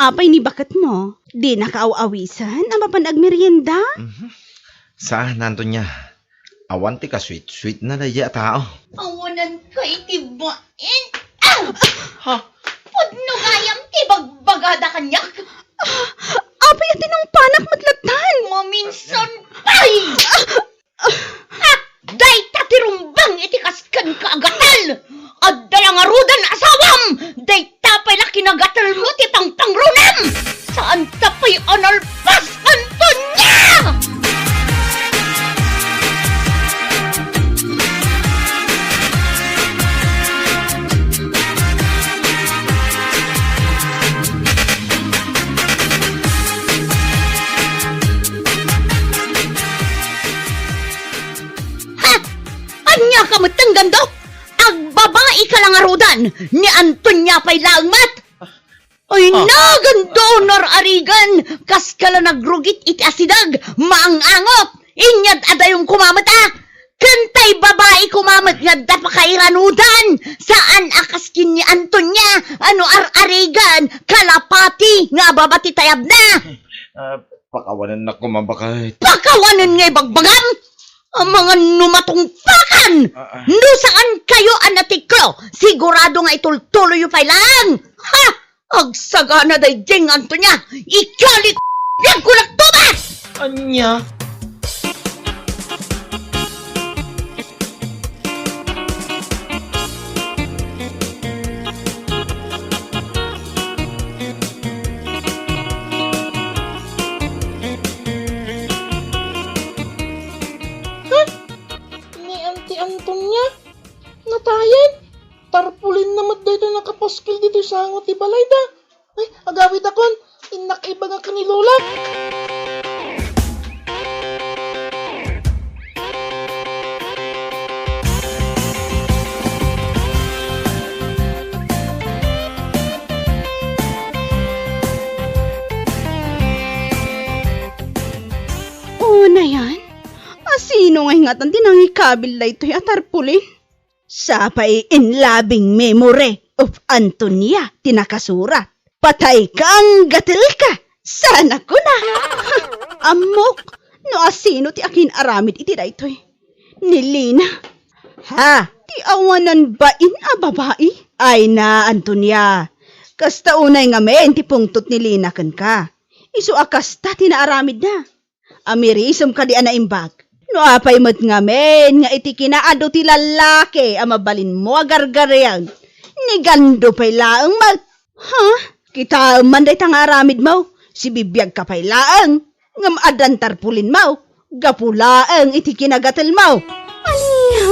apay ni bakat mo. Di nakaaw-awisan ang mapanagmerienda. Saan, Antonia? Awan ti ka sweet na daya tao. Awanan ka itibain. Ha? Pudno gayam ti bagbagada kanyak. Apay at tinong panak matlatan. Maminsan pay! Day tatirumbang itikaskan ka agatal! Adda lang arudan asawam! Day tapay na kinagatal mo ti pangpangrunam! Saan tapay analpas Antonia! Anya ka matang gando? Ag babae ka lang arudan ni Antonia pa'y langmat. Ay nagando nor arigan kas kala nagrugit iti asidag maangangot inyad adayong kumamata. Kantay babae kumamat nga dapakairanudan saan akaskin ni Antonia ano arigan kalapati nga babati tayab na. Pakawanan na kumabakay. Pakawanan ngay bagbagam. Ang mga numatungpakan! No saan kayo anatiklo? Sigurado nga itultuloy yung lang! Ha! Agsagana day jeng Antonia! Ikalit yung kulak tuba! Anya? Antonia, natayan. Tarpulin naman dito nakapaskil dito sa angot ti balay da. Ay, agawid akon. Inakaiba nga kanilola. Una yan? Sino nga ingatan din ang ikabil na ito'y atarpulin? Sapay in labing memory of Antonia tinakasurat. Patay kang gatil ka! Sana ko na! Amok! No asino ti akin aramid iti na ito'y? Nilina! Ha? Ti awanan bain a babae? Ay na, Antonia! Kasta unay nga men ti pungtot ni Lina kan ka. Isu akasta tinaaramid na. Amirisum ka di anaimbag. No apay mat nga men, nga iti kinaado ti lalaki, amabalin mo agargarean. Ni gando pa'y laang mag... Ha? Kita man day tang aramid mo, si bibiyag ka pa'y laang. Ngam adan tarpulin mo, gapulaang iti kinagatal mo. Aniya?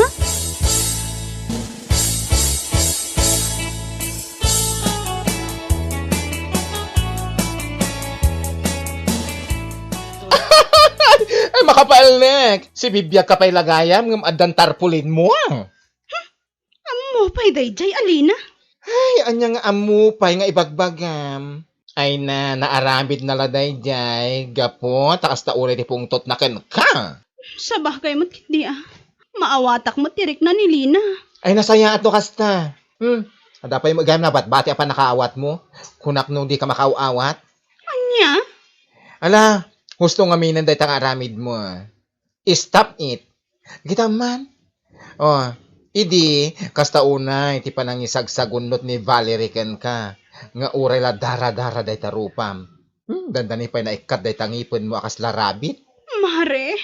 Balek, si bibiyag ka pa'y lagayam ngam adan tarpulin mo. Amo pa'y dayjay, Alina. Ay, anya nga amupay nga ibagbagam. Ay naaramid na laday jay. Gapo, takas ta uri di pungtot na ken ka. Sa bagay mo't hindi Maawatak mo tirik na ni Lina. Ay, nasaya ato kasta. Adapay mo gayam na bati pa nakaawat mo. Kunak nung di ka makaawat. Anya? Ala, gusto nga minan day tang aramid mo. Stop it. Kita man. Oh, idi, kasta una, iti pa nang isagsagunot ni Valerie ken ka. Nga uray la dara-dara day tarupam. Dandani pa na ikat day tangipon mo akas larabit. Mare.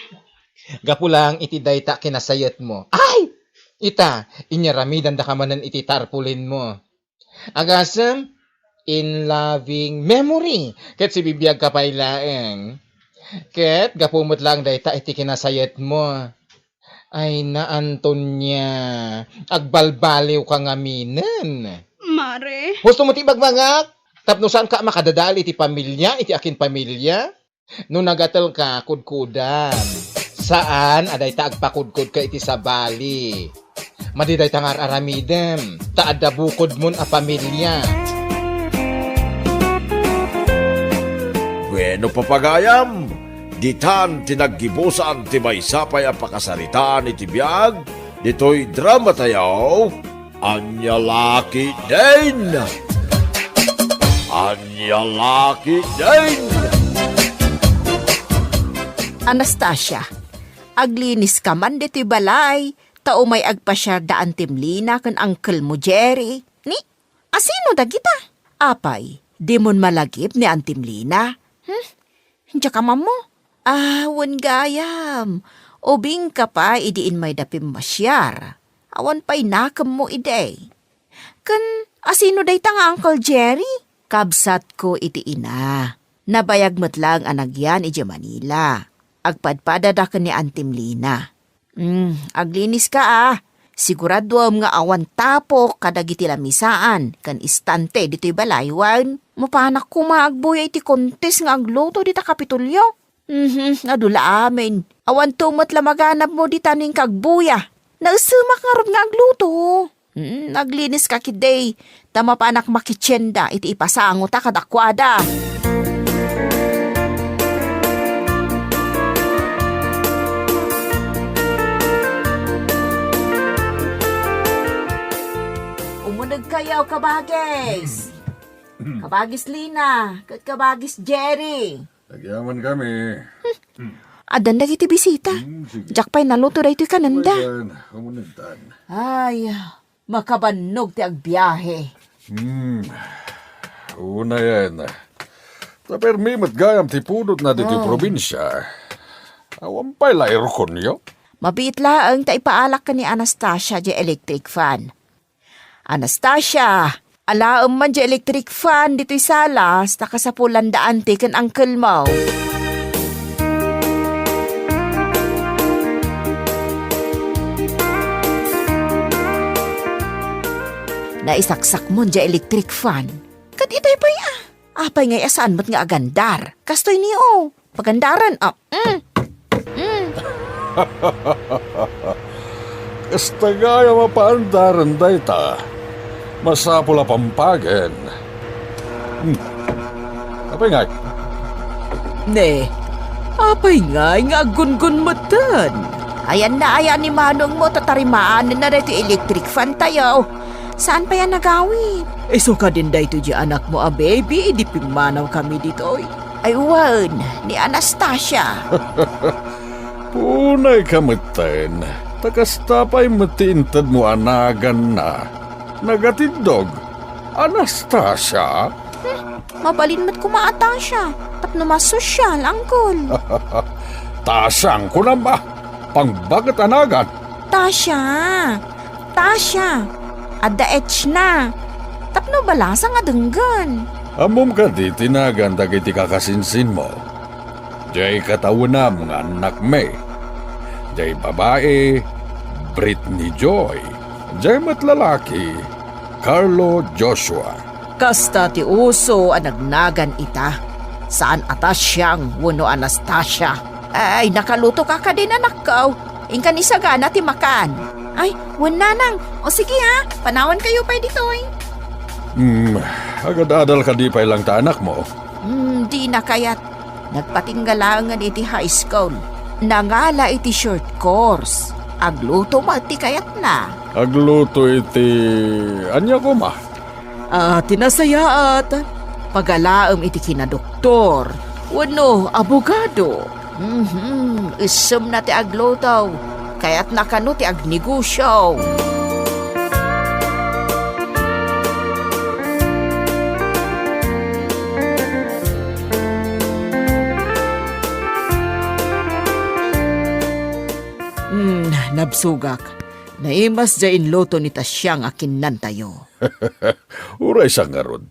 Gapulang iti day ta kinasayat mo. Ay! Ita, inyaramidan da ka manan iti tarpulin mo. Agasam, in loving memory. Ket si bibiyag ka pa'y laeng. Ket, gapumot lang day ta iti kinasayat mo. Ay na Antonia, agbalbaliw ka nga minan. Mare. Gusto mo ti bagbangak? Tapno saan ka makadadali iti pamilya, iti akin pamilya? Nung nagatal ka, kudkudan. Saan? Aday ta agpakudkod ka iti sa bali. Madiday tangar aramidem. Taada bukod mon a pamilya. Bueno papagayam, ditan tinaggibusan ti maysapay a pakasaritaan iti biag, dito'y drama tayaw, Anya Laki din! Anya Laki din! Anastasia, aglinis ka man dito'y balay, tao may agpasyar daan timlina kan uncle mo Jerry. Ni, asino da kita? Apay, di mon malagip ni Antimlina. Diya ka mo? Awan gayam. Ubing ka pa, idiin may dapim masyar. Awan pa'y nakam mo iday. Kan, asino day tanga Uncle Jerry? Kabsat ko iti ina. Nabayag mo't lang anagyan iti Manila. Agpadpadada ka ni Antimlina. Aglinis ka Siguraduam nga awan tapok kadagiti lamisaan. Kan istante dito'y balaywan. Mapanak ko maagbuya iti kontes nga agluto dita Kapitulyo. Adula amin. Awan tumat lamaganap mo di taning kagbuya. Nausumak nga rin nga agluto. Naglinis ka kiday. Tama pa anak makitsenda iti ipasango ta kadakwada. Umunag kayo kabagis. Kabagis Lina. Kabagis Jerry. Nagyaman kami. Adan na kiti bisita. Jack pa'y naluto na ito'y kananda. Umunagtan. Ay, makabanog ti agbiyahe. Una yan. Tapermi matgayam ti pudot na dito probinsya. Awan pa'y lairo konyo. Mabit laang taipaalak ka ni Anastasia di electric fan. Anastasia, alaam man di electric fan dito'y salas, nakasapulan daan ti kan uncle mo. Naisaksak mo di electric fan. Kat itay pa ya. Apay ngay asaan mo't nga agandar. Kastoy niyo. Pagandaran. Kasta gaya mapaandaran day ta. Masapula pampagen. Apay nga? Ne, apay nga gun-gun mo tan. Ayan na ayan ni Manong mo tatarimaan na dito electric fan tayo. Saan pa yan nagawin? So ka din dito di anak mo baby, di pimanaw kami dito. Ay wan, ni Anastasia. Punay kamatan. Takastapay matintad mo anagan na. Nagatindog. Anastasia? Mabalin mo't kumaata siya. Tapno masosyal, angkol. Tasang ko na ba? Pangbagat anagan? Tasya. Adda etch na. Tapno balasa nga denggan. Amom ka di tinagan dagiti kakasinsin mo. Jay katawunam nga anak me. Jay babae, Britney Joy. Jay matlalaki, Carlo Joshua. Kasta ti uso anagnagan ita. Saan atas siyang wano Anastasia. Ay, nakaluto ka din anak ko. Ingka ni sagana ti makan. Ay, wala nang. O sige ha, panawan kayo pa dito eh. Agad-adal ka di pa ilang ta anak mo. Di na kayat. Nagpatinggalangan iti high school. Nangala iti short course. Agluto mo iti kayat na. Agluto iti... Anya ko ma? Tinasayaat. Pagalaam iti kinadoktor. Wano, abogado. Isum na ti agluto. Kaya't nakano ti agnegosyo. Nabsugak. Naimas dyan loto ni Tasyang akin nantayo. Uray sa ngarod.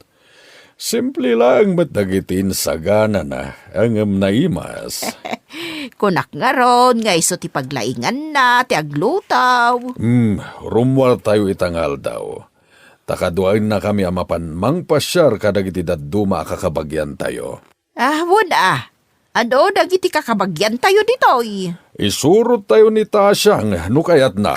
Simple lang matagitin sagana na ang naimas. Kunak nga ron, nga iso ti paglaingan na, ti aglutaw. Rumwal tayo itangal daw. Takaduain na kami amapan mangpasyar kadagiti daduma kakabagyan tayo. Wala. Ano, dagiti kakabagyan tayo ditoy. Isurot tayo ni Tasyang, nukayat na.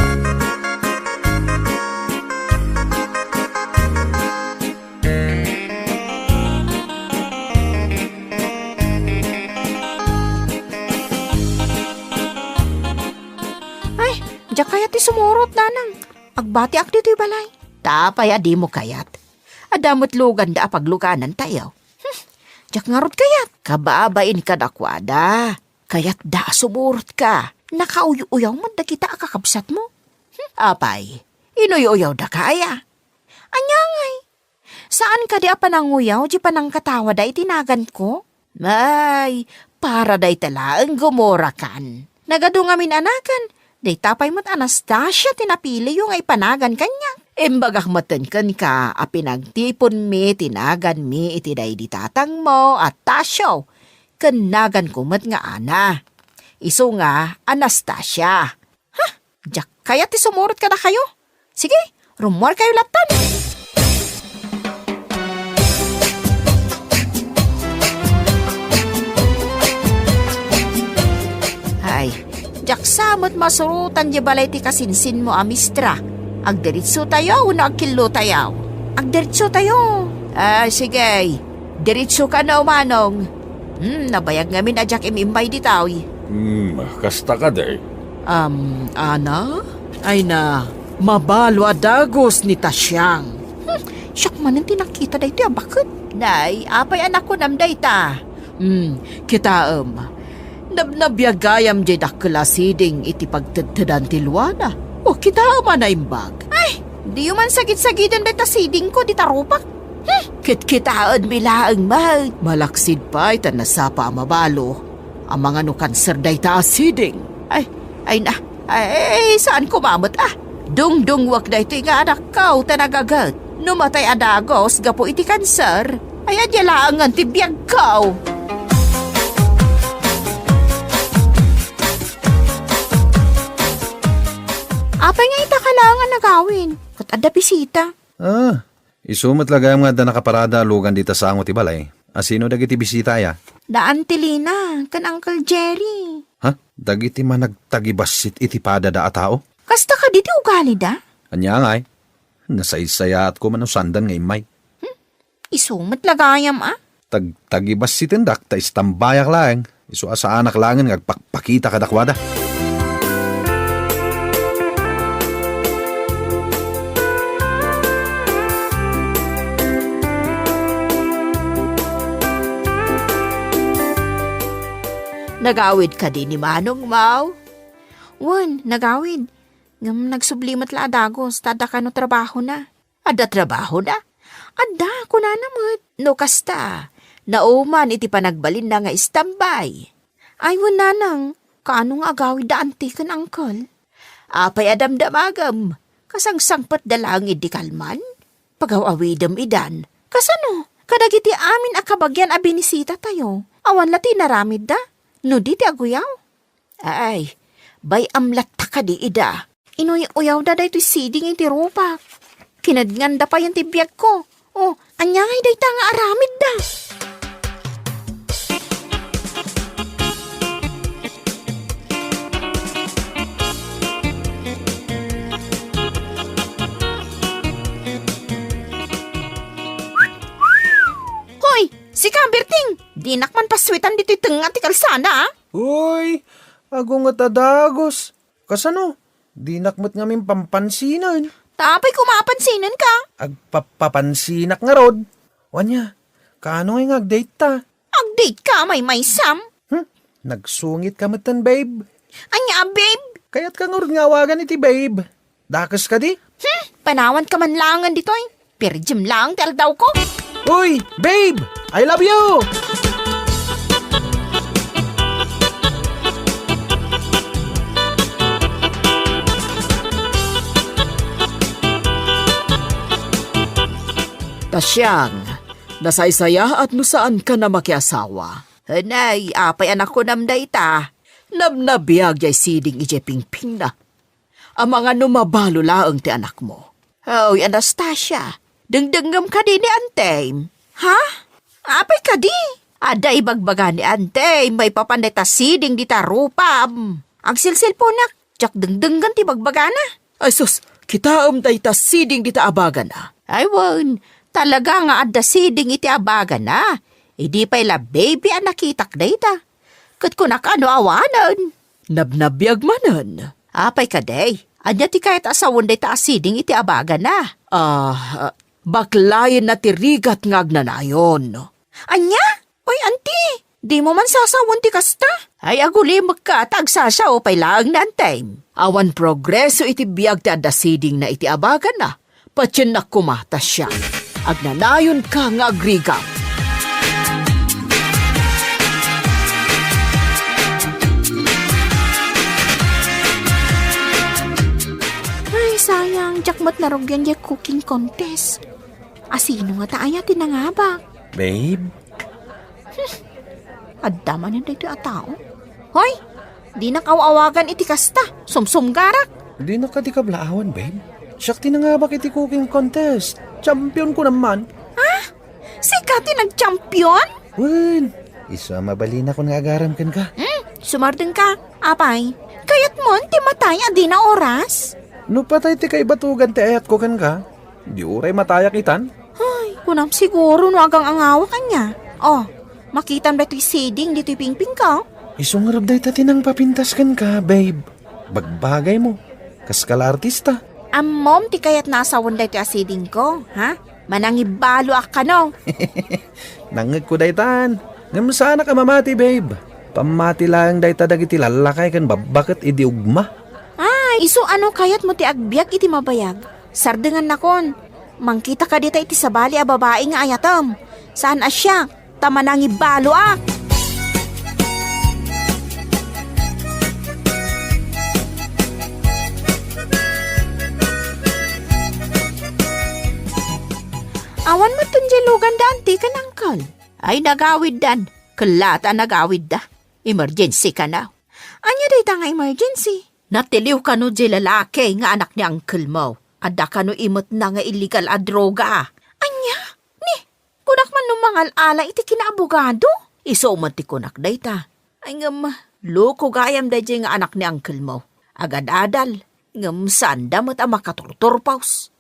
Ay, diyak kayat ti sumurot nanang. Agbati ak dito'y balay. Tapay adi mo kayat. Adamot lugan da apagluganan tayo. Diyak ngarot kayat. Kababain ka dakwada. Kaya't da sumurot ka. Nakauyo-uyaw mo da kita akakabsat mo. Apay, inuyo-uyaw da kaya. Anyangay, saan ka di apananguyaw di panang katawa da itinagan ko? Ay, para da italaang gumora kan. Nagado nga minanakan, day tapay mo't Anastasia tinapili yung ay panagan kanya. Imbagak matenken ka, apinagtipon mi, tinagan mi, itiday di tatang mo, at Tasyo. Kanagan kumat nga ana. Iso nga, Anastasia. Ha? Diyak kaya ti sumurot ka na kayo? Sige, rumor kayo latan. Ay, diyak samot masurutan di balay ti kasinsin mo amistra. Agdiritso tayo, una agkilo tayo. Agdiritso tayo. Sige, diritso ka na umanong. Nabayag ngamin adyak imimbay di tao. Kasta ka day. Ana? Ay na, mabalo adagos ni Tasyang. Siyak man ang tinakita day tiya, bakit? Nay, apay anak ko namday ta. Kita nabnabiyagayam jay dakklasiding iti pagtadtadan ti Luana. O kita man na imbag. Ay, di man sagit-sagitan day ta siding ko di tarupak. Kit-kitaan bilaang mahal. Malaksid pa itan nasapa mabalo. Ang mga nukanser day ta asiding. Ay na. Ay, saan kumamot Dung wak day ito nga anak kao tanagagat. Numatay adagos gapo iti kanser. Ay adyalaang ang tibiyag kao. Apay nga ita kalangan nagawin. Kat ada bisita. Isumat lagayam nga da nakaparada lugan dita sa angot ibalay. Asino dagiti bisita ya? Daan tilina, kan Uncle Jerry. Ha? Dagiti man nagtagibasit iti pada da atao? Kasta ka diti ugali da? Anya ngay. Nasaysayat ko man sandan ngay may. Isumat lagayam Tagtagibasitin dak ta istambayak lang. Isu asa anak langan ngagpakpakita kadakwada. Nagawid ka din ni Manong Mau? Nagawid. Nagsublimat la adagos, tada ka no trabaho na. Ada trabaho na? Ada, kuna namot. No kasta, nauman iti panagbalin na nga istambay. Ay, nanang, kaano nga agawid da antikan, Uncle? Apay adamdamagam, kasangsangpat dalang idi kalman? Pagawawidam idan, kasano? Kadagiti amin akabagyan a binisita tayo. Awan lati naramid da. No di ti aguyaw? Ay, bay amlat ka di ida. Inuyaw da day to siding iti rupak. Kinadnganda pa yung tibiyag ko. Anyangay day ta nga aramid da. Si Berting, di nakman paswitan dito'y tenga ti kalsana, ah. Uy, ako nga tadagos. Kasano? Di nakmat ngamin pampansinan. Tapay kumapansinan ka. Agpapansinak nga rod. Wanya, kaano nga agdate ta? Update ka, may Sam. Nagsungit ka matan, babe. Anya, babe. Kaya't ka nga rin ngawagan iti, babe. Dakas ka di? Panawan ka man langan dito, eh. Pero Jim lang, tel daw ko. Uy, babe! I love you! Tasyang, nasaysaya at nusaan ka na makiasawa. Hanay, apay anak ko namday ta. Nabnabiyag jay siding ije pingping na. Ang mga numabalo laang ti anak mo. Hoy, Anastasia, dengdengam ka din ni Antay. Ha? Apay ka di? Ada ibagbaga ni Antay, may papanday ta siding di ta rupam. Ang silsil po nak, tsak dengdenggan ti bagbaga na. Ay sus, kita tay ta siding di ta abagan na. Ay wan, talaga nga adda siding iti abagan na. Idi pa'y la baby ang nakitak na ita. Kat kunak ano awanan. Nabnabiyag manan. Apay ka day. Anya ti kahit asawon day ta asiding iti abagan na. Baklayin na tirigat ngag na nayon. Anya? Oy, auntie. Di mo man sasawon ti kasta. Ay aguli magkatag sasya o pa'y laang na antay. Awan progreso iti biyag ti adda siding na iti abagan na. Patyan na kumata siya. Agnanayon ka nga agriga. Ay, sayang, jakmat na rogyan yung cooking contest. Asino nga taaya tinangabak? Babe? Addaman yun dito at tao. Hoy, di na kawawagan iti kasta. Sumsumgarak. Di na ka di kablaawan, babe. Siyak tinangabak iti cooking contest. Champion ko naman. Si Kati nag-champion? Wen, isa mabali na kung agaram kan ka. Sumardeng ka. Apay, kayat mo, ti matay adi na oras? No patay ti kay batugan ti ayat ko kan ka. Di uray matayak itan. Ay, kunam siguro no agang angawa kanya. Oh, makitan ba ito'y siding dito'y pingping ka? Isungarap day ta tinang papintas kan ka, babe. Bagbagay mo. Kaskala artista. Mom, ti kayat nasawon da ito'y asiding ko, ha? Manangibalo ak ka no. Nangag ko daytan. Ngam sana ka mamati, babe. Pamati lang dayta dagiti lalakay kan babakit idi ugma. Ay, iso ano kayat mo ti agbyag iti mabayag? Sardengan nakon. Mangkita ka dita iti sabali a babae nga ayatam. Saan asya? Tamanangibalo ak. Awan mo tunjelugan da anti ka nangkal. Ay nagawid dan. Kalata nagawid da. Emergency ka na. Anya day nga emergency? Natiliw ka no di lalaki nga anak ni uncle mo. Ada ka no imot na nga illegal a droga. Anya? Ni, kunak man numangal ala iti kinaabogado? Iso man ti kunak day ta. Ay ngam, loko gayam day nga anak ni uncle mo. Agad adal. Ngam sanda mo't ang makaturturpaus.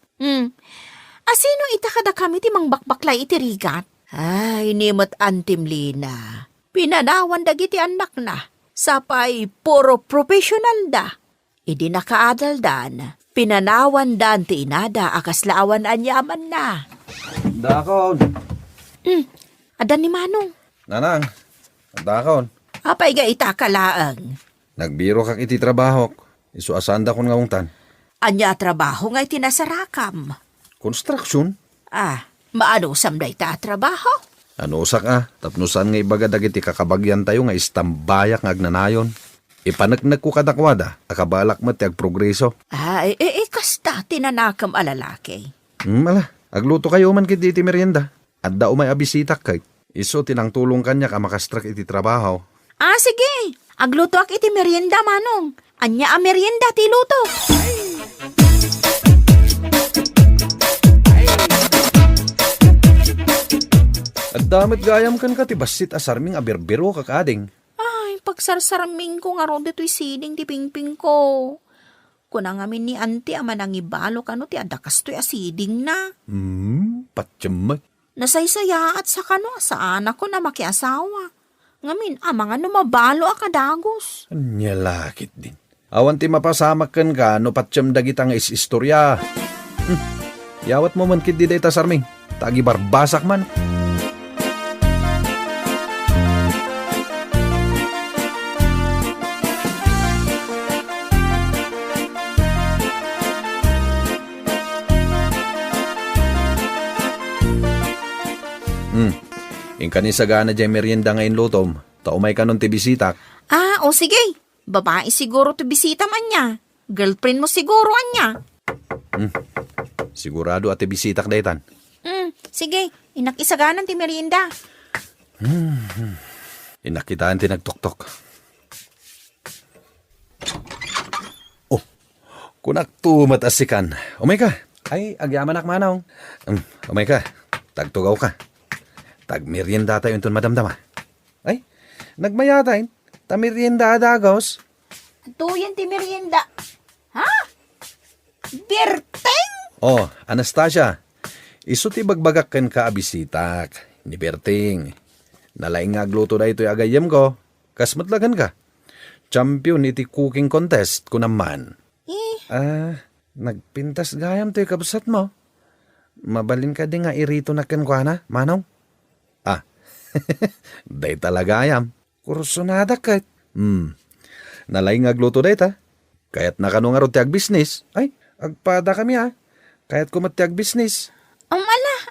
Asino itakada kami ti mangbakbaklay iti rigat? Ay, nimot antim Lina. Pinanawan dagiti anak na. Sapay, puro professional da. Idi nakaadal dan. Pinanawan dan ti inada akaslaawan anyaman na. Dakon. Adan ni Manong. Nanang, dakon. Apay ga itakalaang. Nagbiro kak iti trabaho. Isu asanda kon nga ungtan. Anya trabaho nga itinasarakam. Construction? Maano samday ta trabaho? Ano usak tapnusan nga ibaga dagiti kakabagyan tayo nga istambayak nga agnanayon. Ipanagnag ko kadakwada, akabalak mo ti agprogreso. Kasta tinanakam alalaki. Ala, agluto kayo man kiti iti merienda. Adda umay abisitak kay. Iso tinang tulong kanya ka makastrak iti trabaho. Sige. Agluto ak iti merienda, Manong. Anya a merienda ti luto. At damit gayam kan ka ti basit asarming aberbero kakading. Ay, pagsarsarming ko nga ron dito'y sining ti pingping ko. Kunang amin ni auntie ama nang ibalo ka no ti adakas to'y asiding na. Patsyamay. Nasaysaya at sa kano sa anak ko na makiasawa. Ngamin, mga numabalo akadagos. Anya lakit din. Awan ti mapasamak kan ka no patsyam dagitang istorya. Yawat mo man kid di dayta sarming. Tagi barbasak man. Ingka ni sagana dyan merienda ngayon lutom. Taumay ka nun ti bisitak. O sige. Babae siguro to bisita man niya. Girlfriend mo siguro anya. Sigurado at ti bisitak daytan. Sige, inakisaganan ti merienda. Inakitaan ti nagtuktok. Oh, kunak tumat asikan. Umay ka. Ay, agyaman akmanaw. Umay ka. Tagtugaw ka. Tagmerienda tayo itong madamdama. Ay, nagmaya tayo. Tamerienda adagos. Tuyan ti merienda. Ha? Berteng? Oh, Anastasia. Iso ti bagbagakan ka abisitak. Ni Berting. Nalaing nga agluto na ito'y agayam ko. Kasmatlagan ka. Champion iti cooking contest ko naman. Nagpintas gayam to'y kabsat mo. Mabalin ka di nga irito na kenkwana, manaw? Day talaga ayam. Kursunada kahit. Nalaing agluto day ta. Kaya't nakanungarot ti ag-business. Ay, agpada kami ha. Kaya't kumati ag-business.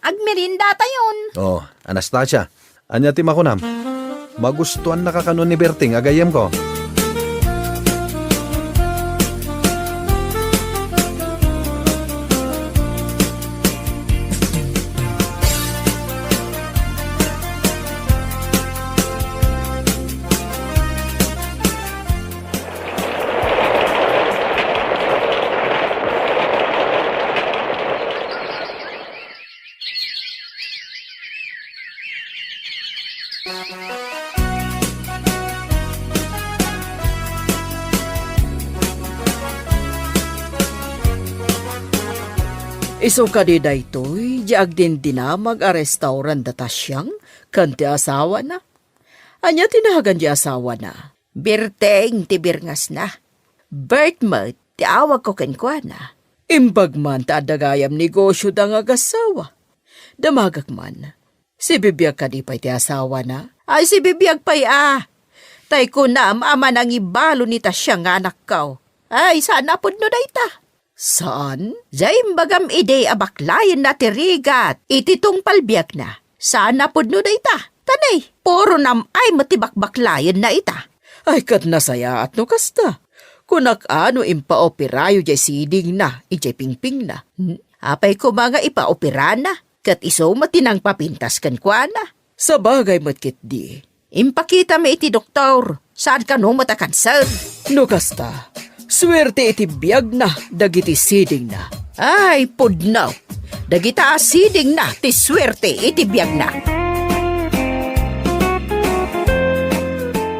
Agmerinda tayon. Oh, Anastasia. Anya ti makunam. Magustuhan nakakanon ni Berting agayam ko. Iso ka di daytoy, diag din dinamag a restaurant data siyang, kanti asawa na. Anya tinahagan di asawa na. Berteng ti birngas na. Bert mo, ti awag ko kenkwa na. Imbag man ta adagayam negosyo da nga gasawa. Damagak man, si bibiyag ka di pa'y ti asawa na. Ay si bibiyag pa'y Tay ko na ama nang ibalo nita siya nga anak kao. Ay sana pud no dayta. Saan? Jaim bagam ide abaklayan na tirigat. Ititong palbiyak na. Sana pud no dayta. Tanay, puro nam ay matibakbaklayan na ita. Ay kat nasaya at no kasta. Kunak ano impaoperayo jay siding na, ijay pingping na. Apay ko mga ipaopera na. Kat iso matinang papintas kan kwa na. Sa bagay matkit di. Impakita me iti doktor. Saan ka no matakansad? No kasta. Swerte iti biyag na, dagiti siding na. Ay, pudnaw. Dagita siding na, ti swerte iti biyag na.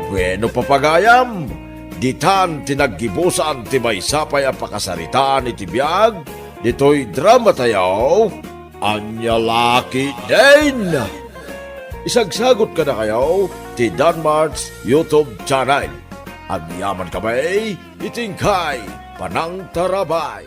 Bueno papagayam, ditan tinaggibusan ti maysapay ang pakasaritaan iti biyag, dito'y drama tayaw, anya laki din. Isagsagot ka na kayo, ti Danmar's YouTube channel. Ang yaman kamay, itingkay, panang tarabay.